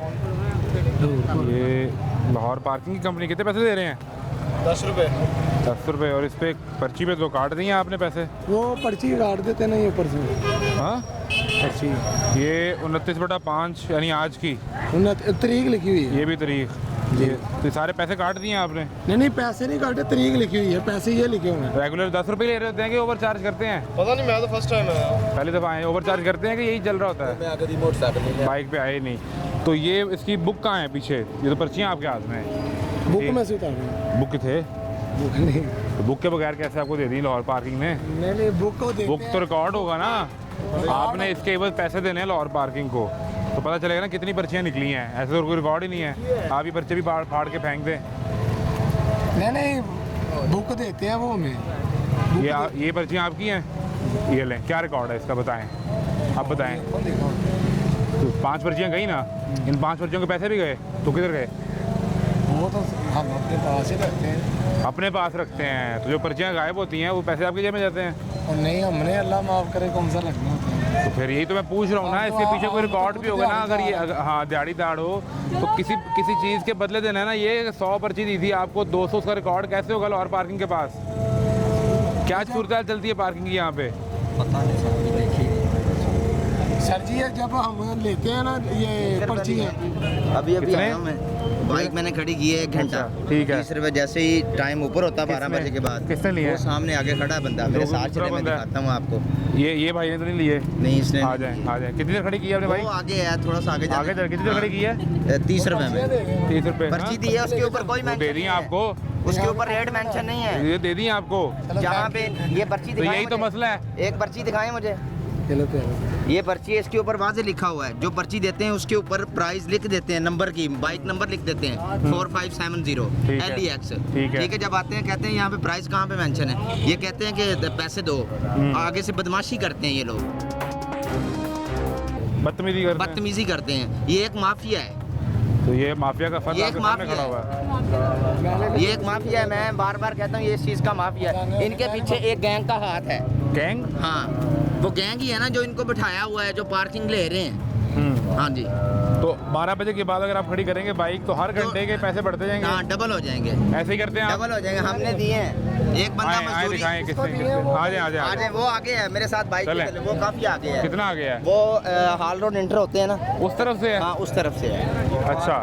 ये लाहौर पार्किंग की कंपनी। कितने पैसे दे रहे हैं? 10 रुपये। 10 रुपये। और इस पर पर्ची पे तो काट दी है आपने पैसे? वो पर्ची काट देते नहीं ऊपर से। हाँ पर्ची ये 29/5 यानी आज की तारीख लिखी हुई है। ये भी तारीख जी। तो सारे पैसे काट दिए आपने? नहीं पैसे नहीं काटे, तारीख लिखी हुई है, पैसे ये लिखे हुए हैं। रेगुलर 10 रुपये ले रहे होते हैं कि ओवर चार्ज करते हैं? पता नहीं, मैं तो फर्स्ट टाइम आया, पहली दफ़ा आए। ओवर चार्ज करते हैं कि यही चल रहा होता है? बाइक पे आए नहीं। तो ये इसकी बुक कहाँ है पीछे? ये तो पर्चियाँ आपके हाथ में है। बुक में से उतार। बुक थे? बुक नहीं। तो बुक के बगैर कैसे आपको दे दी लाहौर पार्किंग ने? नहीं बुक को बुक तो रिकॉर्ड होगा ना। आपने इसके एवज पैसे देने हैं लाहौर पार्किंग को, तो पता चलेगा ना कितनी पर्चियाँ निकली हैं। ऐसे तो कोई रिकॉर्ड ही नहीं है। आप ही पर्चे भी फाड़ के फेंक दें। नहीं बुक देते हैं वो हमें। ये पर्चियाँ आपकी हैं? ये लें। क्या रिकॉर्ड है इसका बताएं, आप बताएं। तो 5 पर्चियाँ गई ना, इन 5 पर्चियों के पैसे भी गए तो किधर गए? वो तो हम अपने पास ही रखते हैं। अपने पास रखते हैं, तो जो पर्चियाँ गायब होती हैं वो पैसे आपकी जेब में जाते हैं? और नहीं, हमने अल्लाह माफ़ करे कौन सा लगना होता है। तो फिर यही तो मैं पूछ रहा हूँ ना, इसके पीछे कोई रिकॉर्ड भी होगा ना। अगर ये हाँ दिहाड़ी दाड़ हो तो किसी चीज़ के बदले देना है ना। ये 100 पर्ची दी थी आपको, 200 उसका रिकॉर्ड कैसे होगा लाहौर पार्किंग के पास? क्या सूरत चलती है पार्किंग की यहाँ पे? पता नहीं, सर जी ये जब हम लेते हैं ना ये पर्ची है अभी आया हूं मैं बाइक मैंने खड़ी की है 1 घंटा ठीक है 30 रुपए जैसे ही टाइम ऊपर होता 12 बजे के बाद किसने लिया वो सामने आगे खड़ा है बंदा मेरे साथ चले मैं दिखाता हूँ आपको ये भाई ने तो नहीं लिए नहीं इसने आ जाए कितनी देर खड़ी की है आपने भाई वो आगे है थोड़ा सा आगे चल कितनी देर खड़ी की है 30 रुपए में 30 रुपए पर्ची दी है उसके ऊपर कोई दे दी आपको उसके ऊपर रेट मेंशन नहीं है ये दे दी आपको जहाँ पे ये पर्ची तो यही तो मसला है एक पर्ची दिखाएं मुझे ये पर्ची है इसके ऊपर वाज़े लिखा हुआ है जो पर्ची देते हैं उसके ऊपर प्राइस लिख देते हैं नंबर की बाइक नंबर लिख देते हैं 4570 LEX ठीक है जब आते हैं कहते हैं यहाँ पे प्राइस कहाँ पे मेंशन है ये कहते हैं कि पैसे दो आगे से बदमाशी करते हैं ये लोग बदतमीजी करते हैं ये एक माफिया है तो ये माफिया का फर्ज आपके सामने खड़ा हुआ है ये एक माफिया है मैं बार बार कहता हूँ ये इस चीज़ का माफिया है इनके पीछे एक गैंग का हाथ है गैंग हाँ वो गैंग ही है ना जो इनको बिठाया हुआ है जो पार्किंग ले रहे हैं हाँ जी तो 12 बजे के बाद अगर आप खड़ी करेंगे बाइक तो हर घंटे के पैसे बढ़ते जाएंगे हाँ डबल हो जाएंगे ऐसे ही करते हैं डबल हो जाएंगे हमने दिए हैं एक बंदा मजदूरी आ जाए वो आगे है मेरे साथ बाइक पे वो काफी आगे है कितना आगे है वो हाल रोड इंटर होते हैं ना उस तरफ से है हाँ उस तरफ से है अच्छा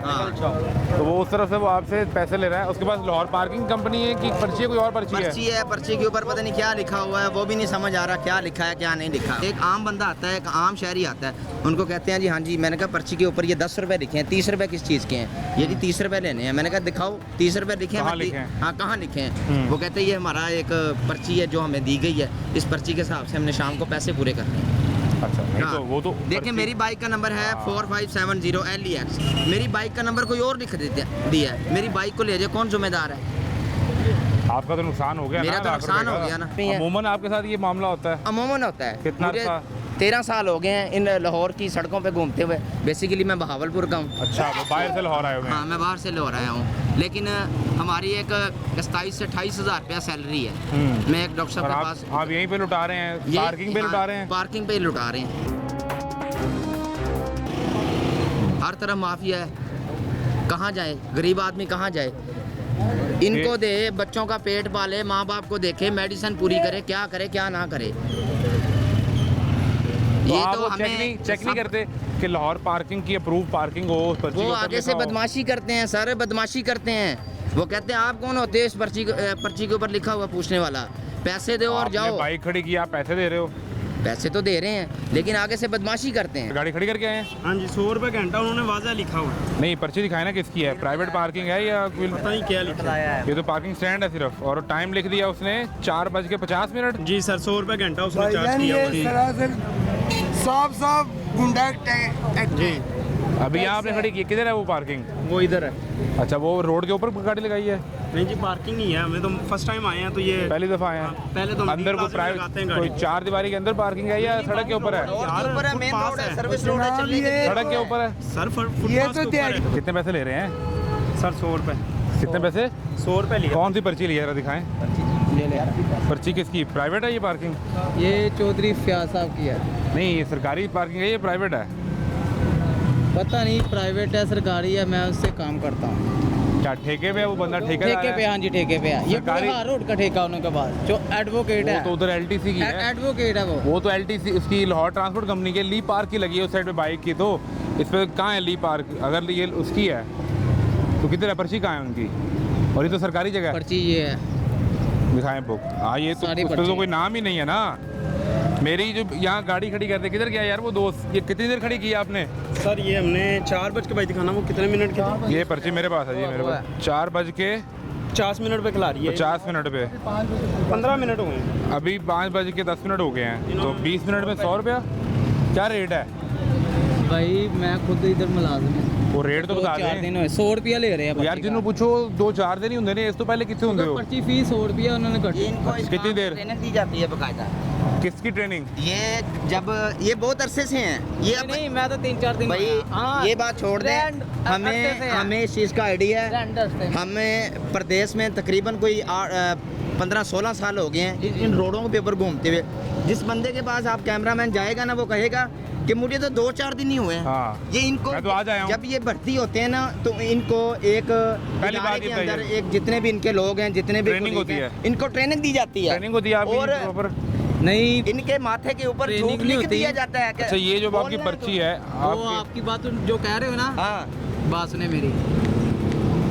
तो वो उस तरफ से वो आपसे पैसे ले रहा है उसके पास लाहौर पार्किंग कंपनी है कि पर्ची है कोई और पर्ची है पर्ची के ऊपर पता नहीं क्या लिखा हुआ है वो भी नहीं समझ आ रहा क्या लिखा है क्या नहीं लिखा एक आम बंदा आता है एक आम शहरी आता है उनको कहते हैं जी हाँ जी मैंने कहा पर्ची के ऊपर ये 10 रुपए लिखे हैं 30 रुपए किस चीज़ के हैं ये जी 30 रुपए लेने हैं मैंने कहा दिखाओ 30 रुपए लिखे हैं हाँ कहाँ लिखे हैं वो कहते हैं ये हमारा एक पर्ची है जो हमें दी गई है इस पर्ची के हिसाब से हमने शाम को पैसे पूरे करने हैं अच्छा हाँ, तो वो तो देखिए मेरी बाइक का नंबर है 4570 LEX मेरी बाइक का नंबर कोई और लिख दिया है मेरी बाइक को ले जाए कौन जिम्मेदार है आपका तो नुकसान हो गया मेरा तो नुकसान हो गया ना अमूमन आपके साथ ये मामला होता है अमूमन होता है कितना 13 साल हो गए हैं इन लाहौर की सड़कों पे घूमते हुए बेसिकली मैं बहावलपुर का हूँ अच्छा वो बाहर से लाहौर आए हुए हैं हाँ मैं बाहर से लाहौर आया हूँ लेकिन हमारी एक 27 से 28 हज़ार रुपया सैलरी है मैं एक डॉक्टर साहब के पास आप यहीं पे लुटा रहे हैं पार्किंग पे लुटा रहे हैं पार्किंग पे लुटा रहे हैं हर तरफ माफिया है कहाँ जाए गरीब आदमी कहाँ जाए इनको दे बच्चों का पेट पाले माँ बाप को देखे मेडिसिन पूरी करे क्या ना करे ये तो हमें चेक नहीं करते कि लाहौर पार्किंग की अप्रूव पार्किंग हो वो आगे से बदमाशी करते हैं सर बदमाशी करते हैं वो कहते हैं आप कौन होते हैं इस पर्ची के ऊपर लिखा हुआ पूछने वाला पैसे दो और जाओ बाइक खड़ी की आप पैसे दे रहे हो पैसे तो दे रहे हैं लेकिन आगे से बदमाशी करते हैं गाड़ी खड़ी करके आए हैं हाँ जी 100 रुपये घंटा उन्होंने वाज़ा लिखा हुआ है नहीं पर्ची दिखाए ना किसकी है प्राइवेट पार्किंग है या पता नहीं क्या लिखा है ये तो पार्किंग स्टैंड है सिर्फ और टाइम लिख दिया उसने 4:50 जी सर 100 रुपये घंटा उसने चार्ज किया साफ गुंडा जी अभी यहाँ आपने खड़ी की किधर है वो पार्किंग वो इधर है अच्छा वो रोड के ऊपर गाड़ी लगाई है नहीं जी पार्किंग ही है हमें तो फर्स्ट टाइम आए हैं तो ये पहली दफा आए हैं पहले तो अंदर को प्राइवेट कोई 4 दीवारी के अंदर पार्किंग है या सड़क के ऊपर है सड़क के ऊपर है सर कितने पैसे ले रहे हैं सर 100 रुपये कितने पैसे 100 रुपये लिए कौन सी पर्ची ली जरा दिखाएं पर्ची किसकी प्राइवेट है ये पार्किंग ये चौधरी फयाज साहब की है नहीं ये सरकारी पार्किंग है ये प्राइवेट है पता नहीं प्राइवेट है सरकारी है मैं उससे काम करता हूँ क्या ठेके पे है वो बंदा ठेके पे हाँ जी ठेके पे है ये पूरा रोड का ठेका उनके पास जो एडवोकेट है तो उधर LTC की है एडवोकेट है वो तो LTC उसकी लाहौर ट्रांसपोर्ट कंपनी के ली पार्क की लगी है उस साइड पे बाइक की तो इस पे कहाँ है ली पार्क अगर ये उसकी है तो किधर है पर्ची कहाँ है उनकी और ये तो सरकारी जगह है पर्ची ये है दिखाएं बुक हाँ ये तो कोई नाम ही नहीं है ना मेरी जो यहाँ गाड़ी खड़ी करते किधर गया यार वो दोस्त ये कितनी देर खड़ी की है आपने सर ये हमने 4:00 दिखाना वो कितने मिनट की ये पर्ची मेरे पास है जी मेरे पास 4:50 पे खिला रही है 50 मिनट पे 15 मिनट हो गए अभी 5:10 हो गए हैं तो 20 मिनट में 100 रुपया क्या रेट है भाई मैं खुद इधर मुलाजिम हूं वो रेट तो बता दें 100 रुपया ले रहे हैं यार जिन्होंने पूछो 2-4 दिन ही होंगे ने इस तो पहले कितने होंगे हो पर्ची फीस 100 रुपया उन्होंने कटी कितनी देर ट्रेनिंग दी जाती है बकायदा किसकी ट्रेनिंग ये जब ये बहुत अरसे से हैं ये नहीं मैं तो 3-4 दिन भाई ये बात छोड़ दें हमें इस चीज़ का आइडिया है हमें प्रदेश में तकरीबन कोई 15-16 साल हो गए हैं इन रोडों के ऊपर घूमते हुए जिस बंदे के पास आप कैमरामैन जाएगा ना वो कहेगा कि मुझे तो 2-4 दिन ही हुए हैं ये इनको मैं तो आ जाया हूं। जब ये भर्ती होते हैं ना तो इनको एक पहली बात के अंदर एक जितने भी इनके लोग हैं जितने भी ट्रेनिंग होती है इनको ट्रेनिंग दी जाती है ट्रेनिंग होती है और नहीं, इनके माथे के ऊपर ट्रेनिंग थूक नहीं लिख होती। दिया जाता है। अच्छा, ये जो आपकी पर्ची है, वो आपकी बात जो कह रहे हो ना, हाँ बात सुने मेरी।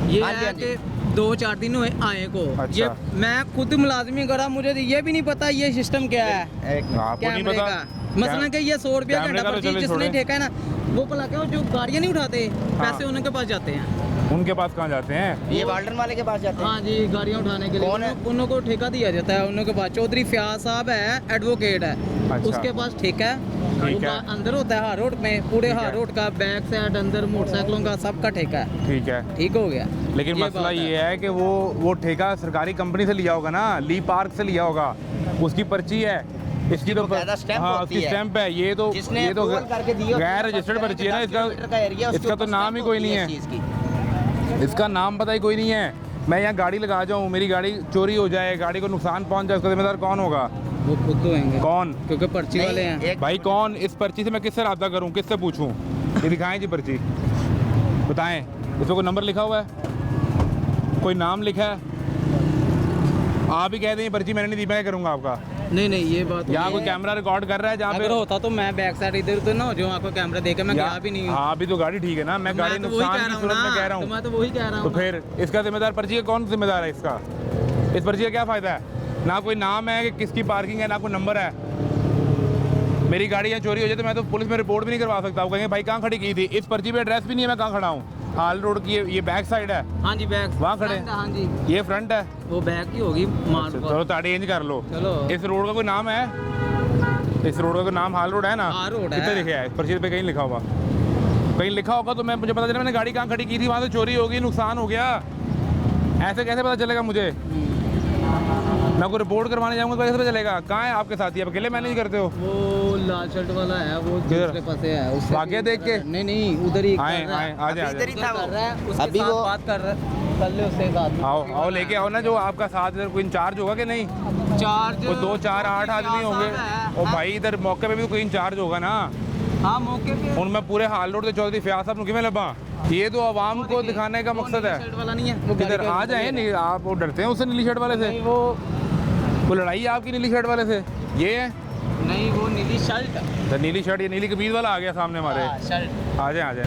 ये हाँ जी, है हाँ जी। कि 2-4 दिन हुए आए को। अच्छा। ये मैं खुद मुलाजमी करा, मुझे तो ये भी नहीं पता ये सिस्टम क्या है आपको नहीं कैमरे पता? का। मसलन कि ये 100 रुपया कैमरे घंटा का तो पर्ची चलो जिसने छोड़ें। ठेका है ना, वो भला क्या जो गाड़ियाँ नहीं उठाते, पैसे उनके पास जाते हैं। उनके पास कहाँ जाते हैं? ये वाल्डन वाले के पास जाते हैं। हाँ जी, गाड़ियाँ उठाने के लिए कौन है? उन को ठेका दिया जाता है। उन के पास चौधरी फयाज साहब है, एडवोकेट है, अच्छा। उसके पास ठेका है। ठीक वो है। अंदर होता है हार रोड में, पूरे ठीक है। हार रोड का बैक साइड अंदर मोटरसाइकिलों का सबका ठेका है। ठीक है, ठीक हो गया। लेकिन ये मसला बात ये है कि वो ठेका सरकारी कंपनी से लिया होगा ना, ली पार्क से लिया होगा, उसकी पर्ची है, इसकी तो स्टैंप हाँ, होती उसकी है। स्टैंप है। ये तो जिसने ये तो approval करके दी हो, गैर रजिस्टर्ड पर्ची है ना, इसका तो नाम ही कोई नहीं है, इसका नाम पता ही कोई नहीं है। मैं यहाँ गाड़ी लगा जाऊँ, मेरी गाड़ी चोरी हो जाए, गाड़ी को नुकसान पहुँच जाए, उसका जिम्मेदार कौन होगा? वो खुद होंगे। कौन? क्योंकि पर्ची वाले हैं। भाई कौन? इस पर्ची से मैं किससे रब्ता करूँ, किससे पूछूँ? ये दिखाएं जी पर्ची, बताएं, इसमें कोई नंबर लिखा हुआ है, कोई नाम लिखा है? आप ही कह दें ये पर्ची मैंने नहीं दी, मैं करूँगा आपका? नहीं नहीं, ये बात यहाँ कोई कैमरा रिकॉर्ड कर रहा है जहाँ पे? अगर होता तो मैं बैक साइड इधर उधर ना हो जाऊँ, आपको कैमरा देके मैं गया भी नहीं हूँ। हाँ, अभी तो गाड़ी ठीक है ना, मैं गाड़ी तो वही नुकसान कह की रहा हूँ सूरत में ना, कह रहा तो हूँ। मैं तो वही कह रहा हूँ। तो फिर इसका जिम्मेदार पर्ची का कौन जिम्मेदार है इसका? इस पर्ची का क्या फ़ायदा है? ना कोई नाम है कि किसकी पार्किंग है, ना कोई नंबर है। मेरी गाड़ी यहाँ चोरी हो जाए तो मैं तो पुलिस में रिपोर्ट भी नहीं करवा सकता। वो कहेंगे भाई कहाँ खड़ी की थी, इस पर्ची पे एड्रेस भी नहीं है मैं कहाँ खड़ा हूँ। हाल रोड की ये बैक साइड है। हाँ जी, बैक वहाँ खड़े हैं। हाँ जी, ये फ्रंट है, वो बैक ही होगी। मान चलो ताड़ी चेंज कर लो। चलो। इस रोड का कोई नाम है? इस रोड का कोई नाम हाल रोड है ना? हाल रोड है। कितने लिखे है इस पर्ची पे? कहीं लिखा होगा, कहीं लिखा होगा तो मैं मुझे पता चला मैंने गाड़ी कहाँ खड़ी की थी, वहाँ से चोरी हो गई, नुकसान हो गया। ऐसे कैसे पता चलेगा मुझे? मैं कोई रिपोर्ट करवाने जाऊँगा तो कैसे पता चलेगा? कहाँ है आपके साथी? आप अकेले मैनेज करते हो? वो लाल शर्ट वाला है, वो दूसरे पास है, उससे भाग्य देख के? नहीं उधर ही आए आए आ जाए इधर ही था वो। उसके अभी साथ वो बात कर रहा है, कर ले उसके साथ। आओ लेके आओ ना, जो आपका साथ इधर कोई इंचार्ज होगा कि नहीं? चार्ज वो 2 4 8 आदमी होंगे। और भाई इधर मौके पे भी तो कोई इंचार्ज होगा ना। हाँ, मौके पे उन मैं पूरे हाल रोड से चौधरी फयाज साहब किमें लबा? ये तो आवाम को दिखाने का मकसद है। शर्ट वाला नहीं है वो, इधर आ जाए नहीं, आप वो डरते हैं उससे नीली शर्ट वाले से? वो लड़ाई है आपकी नीली शर्ट वाले से? ये है नहीं, वो नीली शर्ट। तो नीली शर्ट, ये नीली कमीज वाला आ गया सामने हमारे। शर्ट आ जाए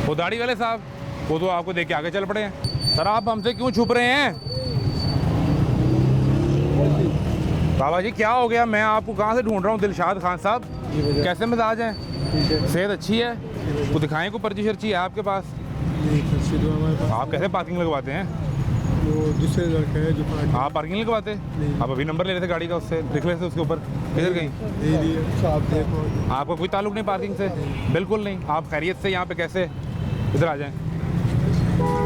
वो दाढ़ी वाले साहब, वो तो आपको देख के आगे चल पड़े हैं। सर आप हमसे क्यों छुप रहे हैं? बाबा जी क्या हो गया? मैं आपको कहाँ से ढूंढ रहा हूँ, दिलशाद खान साहब। कैसे मिजाज हैं? सेहत अच्छी है? वो दिखाएं को पर्ची शर्ची है आपके पास? आप कैसे पार्किंग लगवाते हैं? वो दूसरे लड़का है जो आप पार्किंग लगवाते? आप अभी नंबर ले रहे थे गाड़ी का, उससे लिख लेते उसके ऊपर। किधर गई? आप देखो, आपका कोई ताल्लुक नहीं पार्किंग से? बिल्कुल नहीं। आप खैरियत से यहाँ पे कैसे? इधर आ जाएं,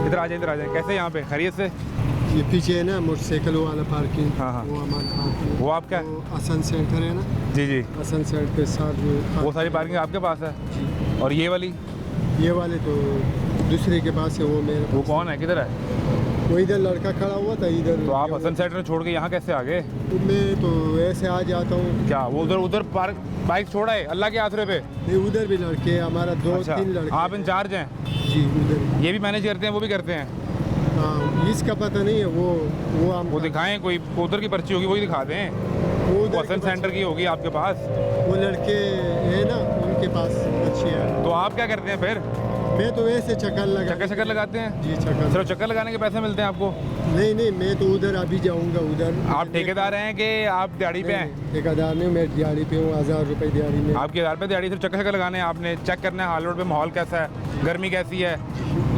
इधर आ जाएं, इधर आ जाएं। कैसे यहाँ पे खैरियत से? ये पीछे है ना मोटरसाइकिल वाला पार्किंग। हाँ हाँ, वो हमारा पार्किंग। वो आपका है? वो आसन सेंटर है ना? जी जी, आसन सेंटर के साथ वो सारी पार्किंग आपके पास है? और ये वाली? ये वाले तो दूसरे के पास है। वो मेरे वो कौन है? किधर है वो? इधर लड़का खड़ा हुआ था इधर। तो आप हसन सेंटर छोड़ के यहाँ कैसे आ गए? मैं तो ऐसे आ जाता हूँ। क्या वो उधर पार्क बाइक छोड़ा है अल्लाह के आसरे पे? नहीं, उधर भी लड़के हमारा 2-3 लड़के। आप इंचार्ज हैं? जी, उधर ये भी मैनेज करते हैं? वो भी करते हैं? हाँ, इसका पता नहीं है। वो दिखाएं, कोई उधर की पर्ची होगी वही दिखा दें। वो हसन सेंटर की होगी आपके पास? वो लड़के है ना, उनके पास अच्छी है। तो आप क्या करते हैं फिर? मैं तो वैसे चक्कर लगाते हैं? जी, चक्कर। सिर्फ चक्कर लगाने के पैसे मिलते हैं आपको? नहीं, मैं तो उधर अभी जाऊंगा उधर। आप ठेकेदार हैं कि आप दिहाड़ी पे हैं? ठेकेदार नहीं, मैं दिहाड़ी पे हूँ। 1000 रुपये दिहाड़ी में। आपकी 1000 रुपये दिहाड़ी? सिर्फ चक्कर लगाने हैं आपने? चेक करना है हाल रोड पे माहौल कैसा है, गर्मी कैसी है,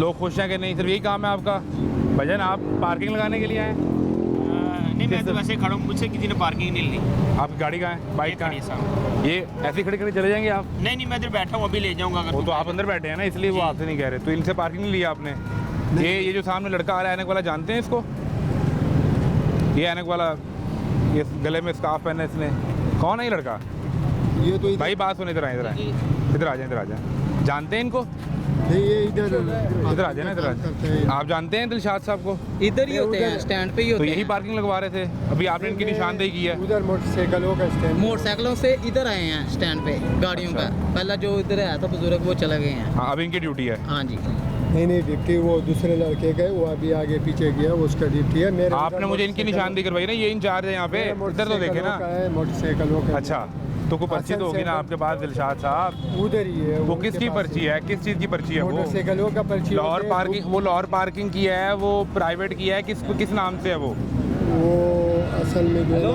लोग खुश हैं कि नहीं, सिर्फ यही काम है आपका? भजन आप पार्किंग लगाने के लिए आए? नहीं, मैं तो वैसे खड़ा हूँ, मुझसे किसी ने पार्किंग नहीं ली। आपकी गाड़ी कहाँ है? बाइक कहाँ है? ये ऐसे खड़े खड़े चले जाएंगे आप? नहीं, मैं इधर बैठा हूँ, अभी ले जाऊँगा। वो तो आप अंदर बैठे हैं ना, इसलिए वो आपसे नहीं कह रहे। तो इनसे पार्किंग नहीं लिया आपने? ये जो सामने लड़का आ रहा है ऐनक वाला, जानते हैं इसको? ये ऐनक वाला, ये गले में स्कार्फ पहना है इसने, कौन है ये लड़का? ये तो भाई बात सुन, इधर आए, इधर आए, इधर आ जाए, इधर आ जाए। जानते हैं इनको? नहीं, ये इधर आ जाए ना, इधर आ जाए। आप जानते हैं दिलशाद साहब को? इधर ही होते हैं, स्टैंड पे ही होते हैं। तो यही पार्किंग लगवा रहे थे? अभी आपने इनकी निशानदेही की है? उधर मोटरसाइकिलों का स्टैंड। मोटरसाइकिलों से इधर आए हैं स्टैंड पे गाड़ियों का। पहला जो इधर आया था बुजुर्ग, वो चला गए हैं। हाँ, अब इनकी ड्यूटी है। हाँ जी। नहीं डिप्टी वो दूसरे लड़के गए, वो अभी आगे पीछे गया, वो उसका डिप्टी है। मेरे आपने मुझे इनकी निशानदी करवाई ना, ये इंचार्ज है यहाँ पे, इधर तो देखे ना। मोटरसाइकिलों का। अच्छा, तो कोई पर्ची तो होगी ना आपके पास दिलशाद साहब? उधर ही है। वो किसकी पर्ची है, किस चीज़ की पर्ची है? वो मोटरसाइकिलों का पर्ची। लाहौर पार्किंग, वो लाहौर पार्किंग की है, वो प्राइवेट की है, किस नाम से है वो? असल में जो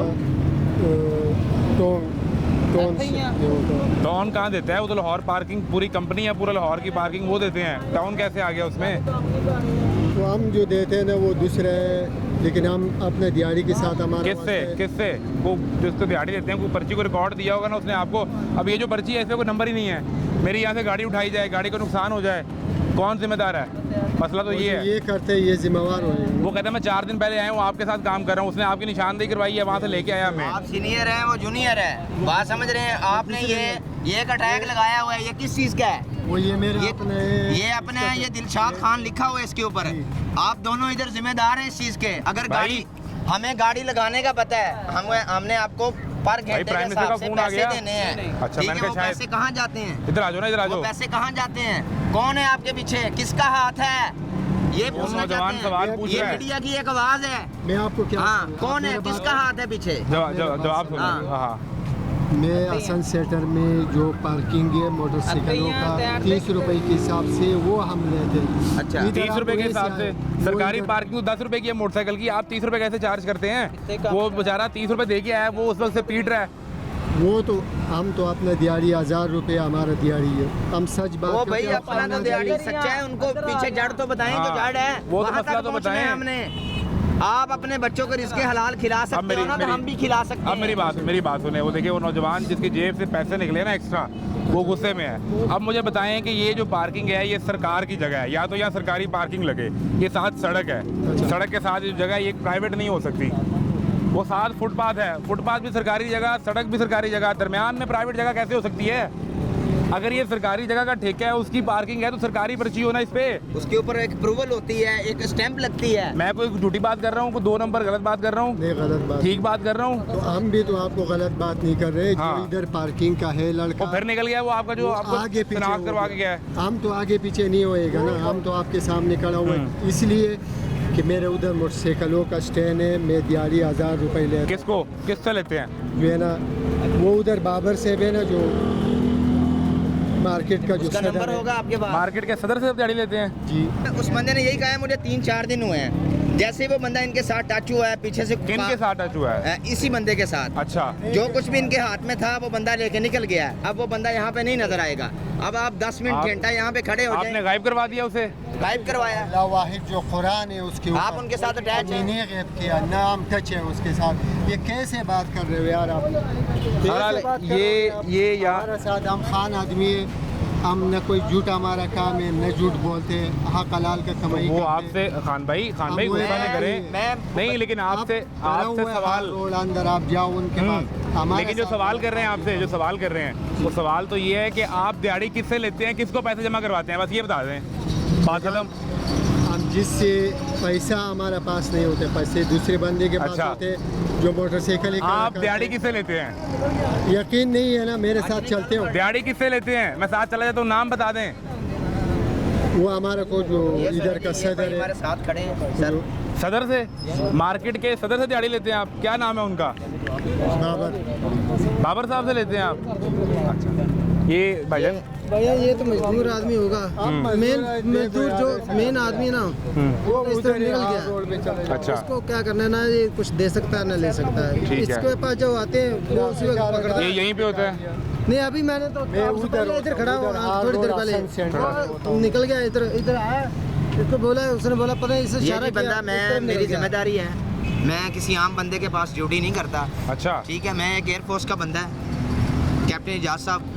टाउन कहाँ देता है? वो तो लाहौर पार्किंग पूरी कंपनी है, पूरा लाहौर की पार्किंग वो देते हैं, टाउन कैसे आ गया उसमें? तो हम जो देते हैं ना वो दूसरे है, लेकिन हम अपने दिहाड़ी के साथ हमारे किससे वो जिसको दिहाड़ी देते हैं, कोई पर्ची को रिकॉर्ड दिया होगा ना उसने आपको। अब ये जो पर्ची है इसमें कोई नंबर ही नहीं है, मेरी यहाँ से गाड़ी उठाई जाए, गाड़ी को नुकसान हो जाए, कौन जिम्मेदार है? मसला तो ये है। ये करते हैं, ये जिम्मेवार हो। वो कहते हैं मैं 4 दिन पहले आया हूँ, आपके साथ काम कर रहा हूँ, उसने आपकी निशानदेही करवाई है, वहाँ से लेके आया मैं। आप सीनियर हैं, वो जूनियर है, बात समझ रहे हैं? आपने ये का टैग लगाया हुआ है, ये किस चीज़ का है? वो ये मेरे ये अपने ये दिलशाद खान लिखा हुआ है इसके ऊपर। आप दोनों इधर जिम्मेदार हैं इस चीज़ के। अगर गाड़ी हमें गाड़ी लगाने का पता है, हमने आपको पर घंटे के हिसाब से पैसे देने हैं। अच्छा, ठीक है, वो पैसे कहाँ जाते हैं? इधर आ जाओ ना, इधर आ जाओ। पैसे कहाँ जाते हैं? कौन है आपके पीछे? किसका हाथ है? ये पूछना चाहते हैं। ये मीडिया की एक आवाज है। मैं आपको क्या? हाँ, कौन है? किसका हाथ है पीछे? जवाब सुनो। मैं असन सेंटर में जो पार्किंग है मोटरसाइकिलों का 30 रुपए के हिसाब से वो हम लेते हैं। अच्छा, 30 रुपए के हिसाब से? सरकारी पार्किंग 10 रुपए की है मोटरसाइकिल की, आप 30 रुपए कैसे चार्ज करते हैं? वो बेचारा 30 रुपए दे के आया, वो उस वक्त से पीट रहा है। वो तो हम तो अपना दिहाड़ी 1000 रुपये हमारा दिहाड़ी है, हम सच बात। वो भाई अपना तो दिहाड़ी सच्चा है, उनको पीछे जड़ तो बताएं जो जड़ है, वो तो मसला तो बताएं हमने। आप अपने बच्चों को रिज़्क़े हलाल खिला सकते हो ना, तो हम भी खिला सकते हैं। अब मेरी बात सुने। वो देखिए, वो नौजवान जिसकी जेब से पैसे निकले ना एक्स्ट्रा, वो गुस्से में है। अब मुझे बताएं कि ये जो पार्किंग है ये सरकार की जगह है, या तो यहाँ सरकारी पार्किंग लगे, ये साथ सड़क है, सड़क के साथ जो जगह है ये प्राइवेट नहीं हो सकती। वो साथ फुटपाथ है, फुटपाथ भी सरकारी जगह, सड़क भी सरकारी जगह, दरमियान में प्राइवेट जगह कैसे हो सकती है? अगर ये सरकारी जगह का ठेका है, उसकी पार्किंग है, तो सरकारी पर्ची हो ना इस पे। उसके ऊपर एक अप्रूवल होती है, एक स्टैंप लगती है। मैं कोई झूठी बात कर रहा हूँ, कोई 2 नंबर गलत बात कर रहा हूँ? नहीं, गलत बात, ठीक बात कर रहा हूँ। तो हम भी तो आपको गलत बात नहीं कर रहे। हाँ। जो इधर पार्किंग का है लड़का, वो फिर निकल गया, वो आपका जो आपको आगे पीछे करवा के गया है। हम तो आगे पीछे नहीं होएगा ना, हम तो आपके सामने खड़ा हुआ है, इसलिए कि मेरे उधर मोटरसाइकिलों का स्टैंड है, मैं दिहाड़ी 1000 रुपये ले। किससे लेते हैं? जो है ना वो उधर बाबर से है ना, जो मार्केट का जो नंबर होगा आपके पास। मार्केट के सदर से दिहाड़ी लेते हैं जी। उस बंदे ने यही कहा है, मुझे 3-4 दिन हुए हैं। जैसे ही वो बंदा इनके साथ टच हुआ है, पीछे से किनके साथ टच हुआ है? इसी बंदे के साथ। अच्छा, जो कुछ भी इनके हाथ में था वो बंदा लेके निकल गया। अब वो बंदा यहाँ पे नहीं नजर आएगा। अब आप 10 मिनट घंटा यहाँ पे खड़े हो जाए। आपने गायब करवा दिया उसे? गायब करवाया। लावाहिद जो कुरान है उसके ऊपर आप उनके साथ अटैच हैं? नहीं गायब किया, नाम टच है उसके साथ। ये कैसे बात कर रहे हो यार आप? ये हमारे साथ हम खान आदमी है, हम न कोई झूठ हमारा काम है, न झूठ बोलते हैं, हक हलाल का कमाई। वो आपसे खान भाई गुस्सा नहीं करें, नहीं, लेकिन आपसे सवाल रोड अंदर आप जाओ उनके पास। लेकिन जो सवाल कर रहे हैं आपसे, जो सवाल कर रहे हैं, वो सवाल तो ये है कि आप दिहाड़ी किससे लेते हैं, किसको पैसे जमा करवाते हैं, बस ये बता दें, बात खत्म। हम जिससे पैसा हमारा पास नहीं होते, पैसे दूसरे बंदे के पास होते, जो मोटरसाइकिल। आप दिहाड़ी किससे लेते हैं? यकीन नहीं है ना, मेरे साथ चलते हो। दिहाड़ी किससे लेते हैं? मैं साथ चला जाता हूँ, नाम बता दें। वो हमारा को जो इधर का सदर है, हमारे साथ खड़े हैं सर। सदर से? मार्केट के सदर से दिहाड़ी लेते हैं आप? क्या नाम है उनका? बाबर साहब से लेते हैं आप? अच्छा, ये भाईजान भैया ये तो मजदूर आदमी होगा, मेन मजदूर जो मेन आदमी ना वो इस तरह निकल गया। अच्छा, उसको क्या करना है ना, ये कुछ दे सकता है ना ले सकता है। इसके पास जो आते हैं वो उसी वक्त पकड़ते हैं। यहीं पे होता है? नहीं, अभी मैंने तो इधर खड़ा हुआ थोड़ी देर पहले, निकल गया इधर आया, इसको बोला, उसने बोला पता है इसे इशारा किया। बंदा मेरी जिम्मेदारी है, मैं किसी आम बंदे के पास ड्यूटी नहीं करता। अच्छा, ठीक है, मैं एक एयरफोर्स का बंदा है, कैप्टन एजाज साहब,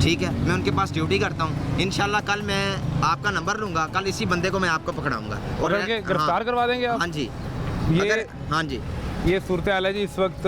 ठीक है, मैं उनके पास ड्यूटी करता हूँ। इंशाल्लाह कल मैं आपका नंबर लूँगा, कल इसी बंदे को मैं आपको पकड़ाऊँगा और गिरफ्तार करवा देंगे आप? हाँ जी, हाँ जी। ये सूरत हाल है जी इस वक्त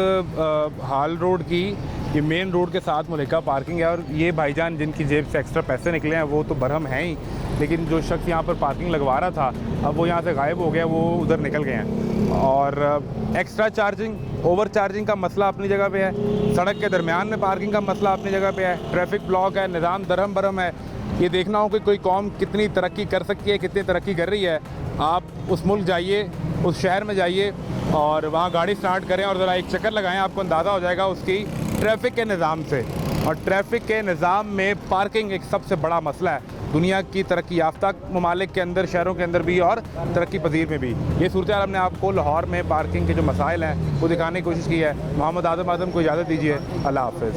हाल रोड की, ये मेन रोड के साथ मुलेका पार्किंग है, और ये भाईजान जिनकी जेब से एक्स्ट्रा पैसे निकले हैं वो तो बरहम हैं ही, लेकिन जो शख्स यहाँ पर पार्किंग लगवा रहा था अब वो यहाँ से गायब हो गया, वो उधर निकल गए हैं। और एक्स्ट्रा चार्जिंग, ओवर चार्जिंग का मसला अपनी जगह पे है, सड़क के दरमियान में पार्किंग का मसला अपनी जगह पे है, ट्रैफिक ब्लॉक है, निज़ाम दरहम बरहम है, ये देखना हो कि कोई कौम कितनी तरक्की कर सकती है, कितनी तरक्की कर रही है, आप उस मुल्क जाइए, उस शहर में जाइए और वहाँ गाड़ी स्टार्ट करें और ज़रा एक चक्कर लगाएं, आपको अंदाज़ा हो जाएगा उसकी ट्रैफिक के निज़ाम से। और ट्रैफिक के निज़ाम में पार्किंग एक सबसे बड़ा मसला है दुनिया की तरक्की याफ्ता ममालिक के अंदर, शहरों के अंदर भी और तरक्की पजीर में भी। ये सूरत हाल हमने आपको लाहौर में पार्किंग के जो मसाइल हैं वो दिखाने की कोशिश की है। मोहम्मद आदम को इजाज़त दीजिए। अल्लाह हाफ़िज़।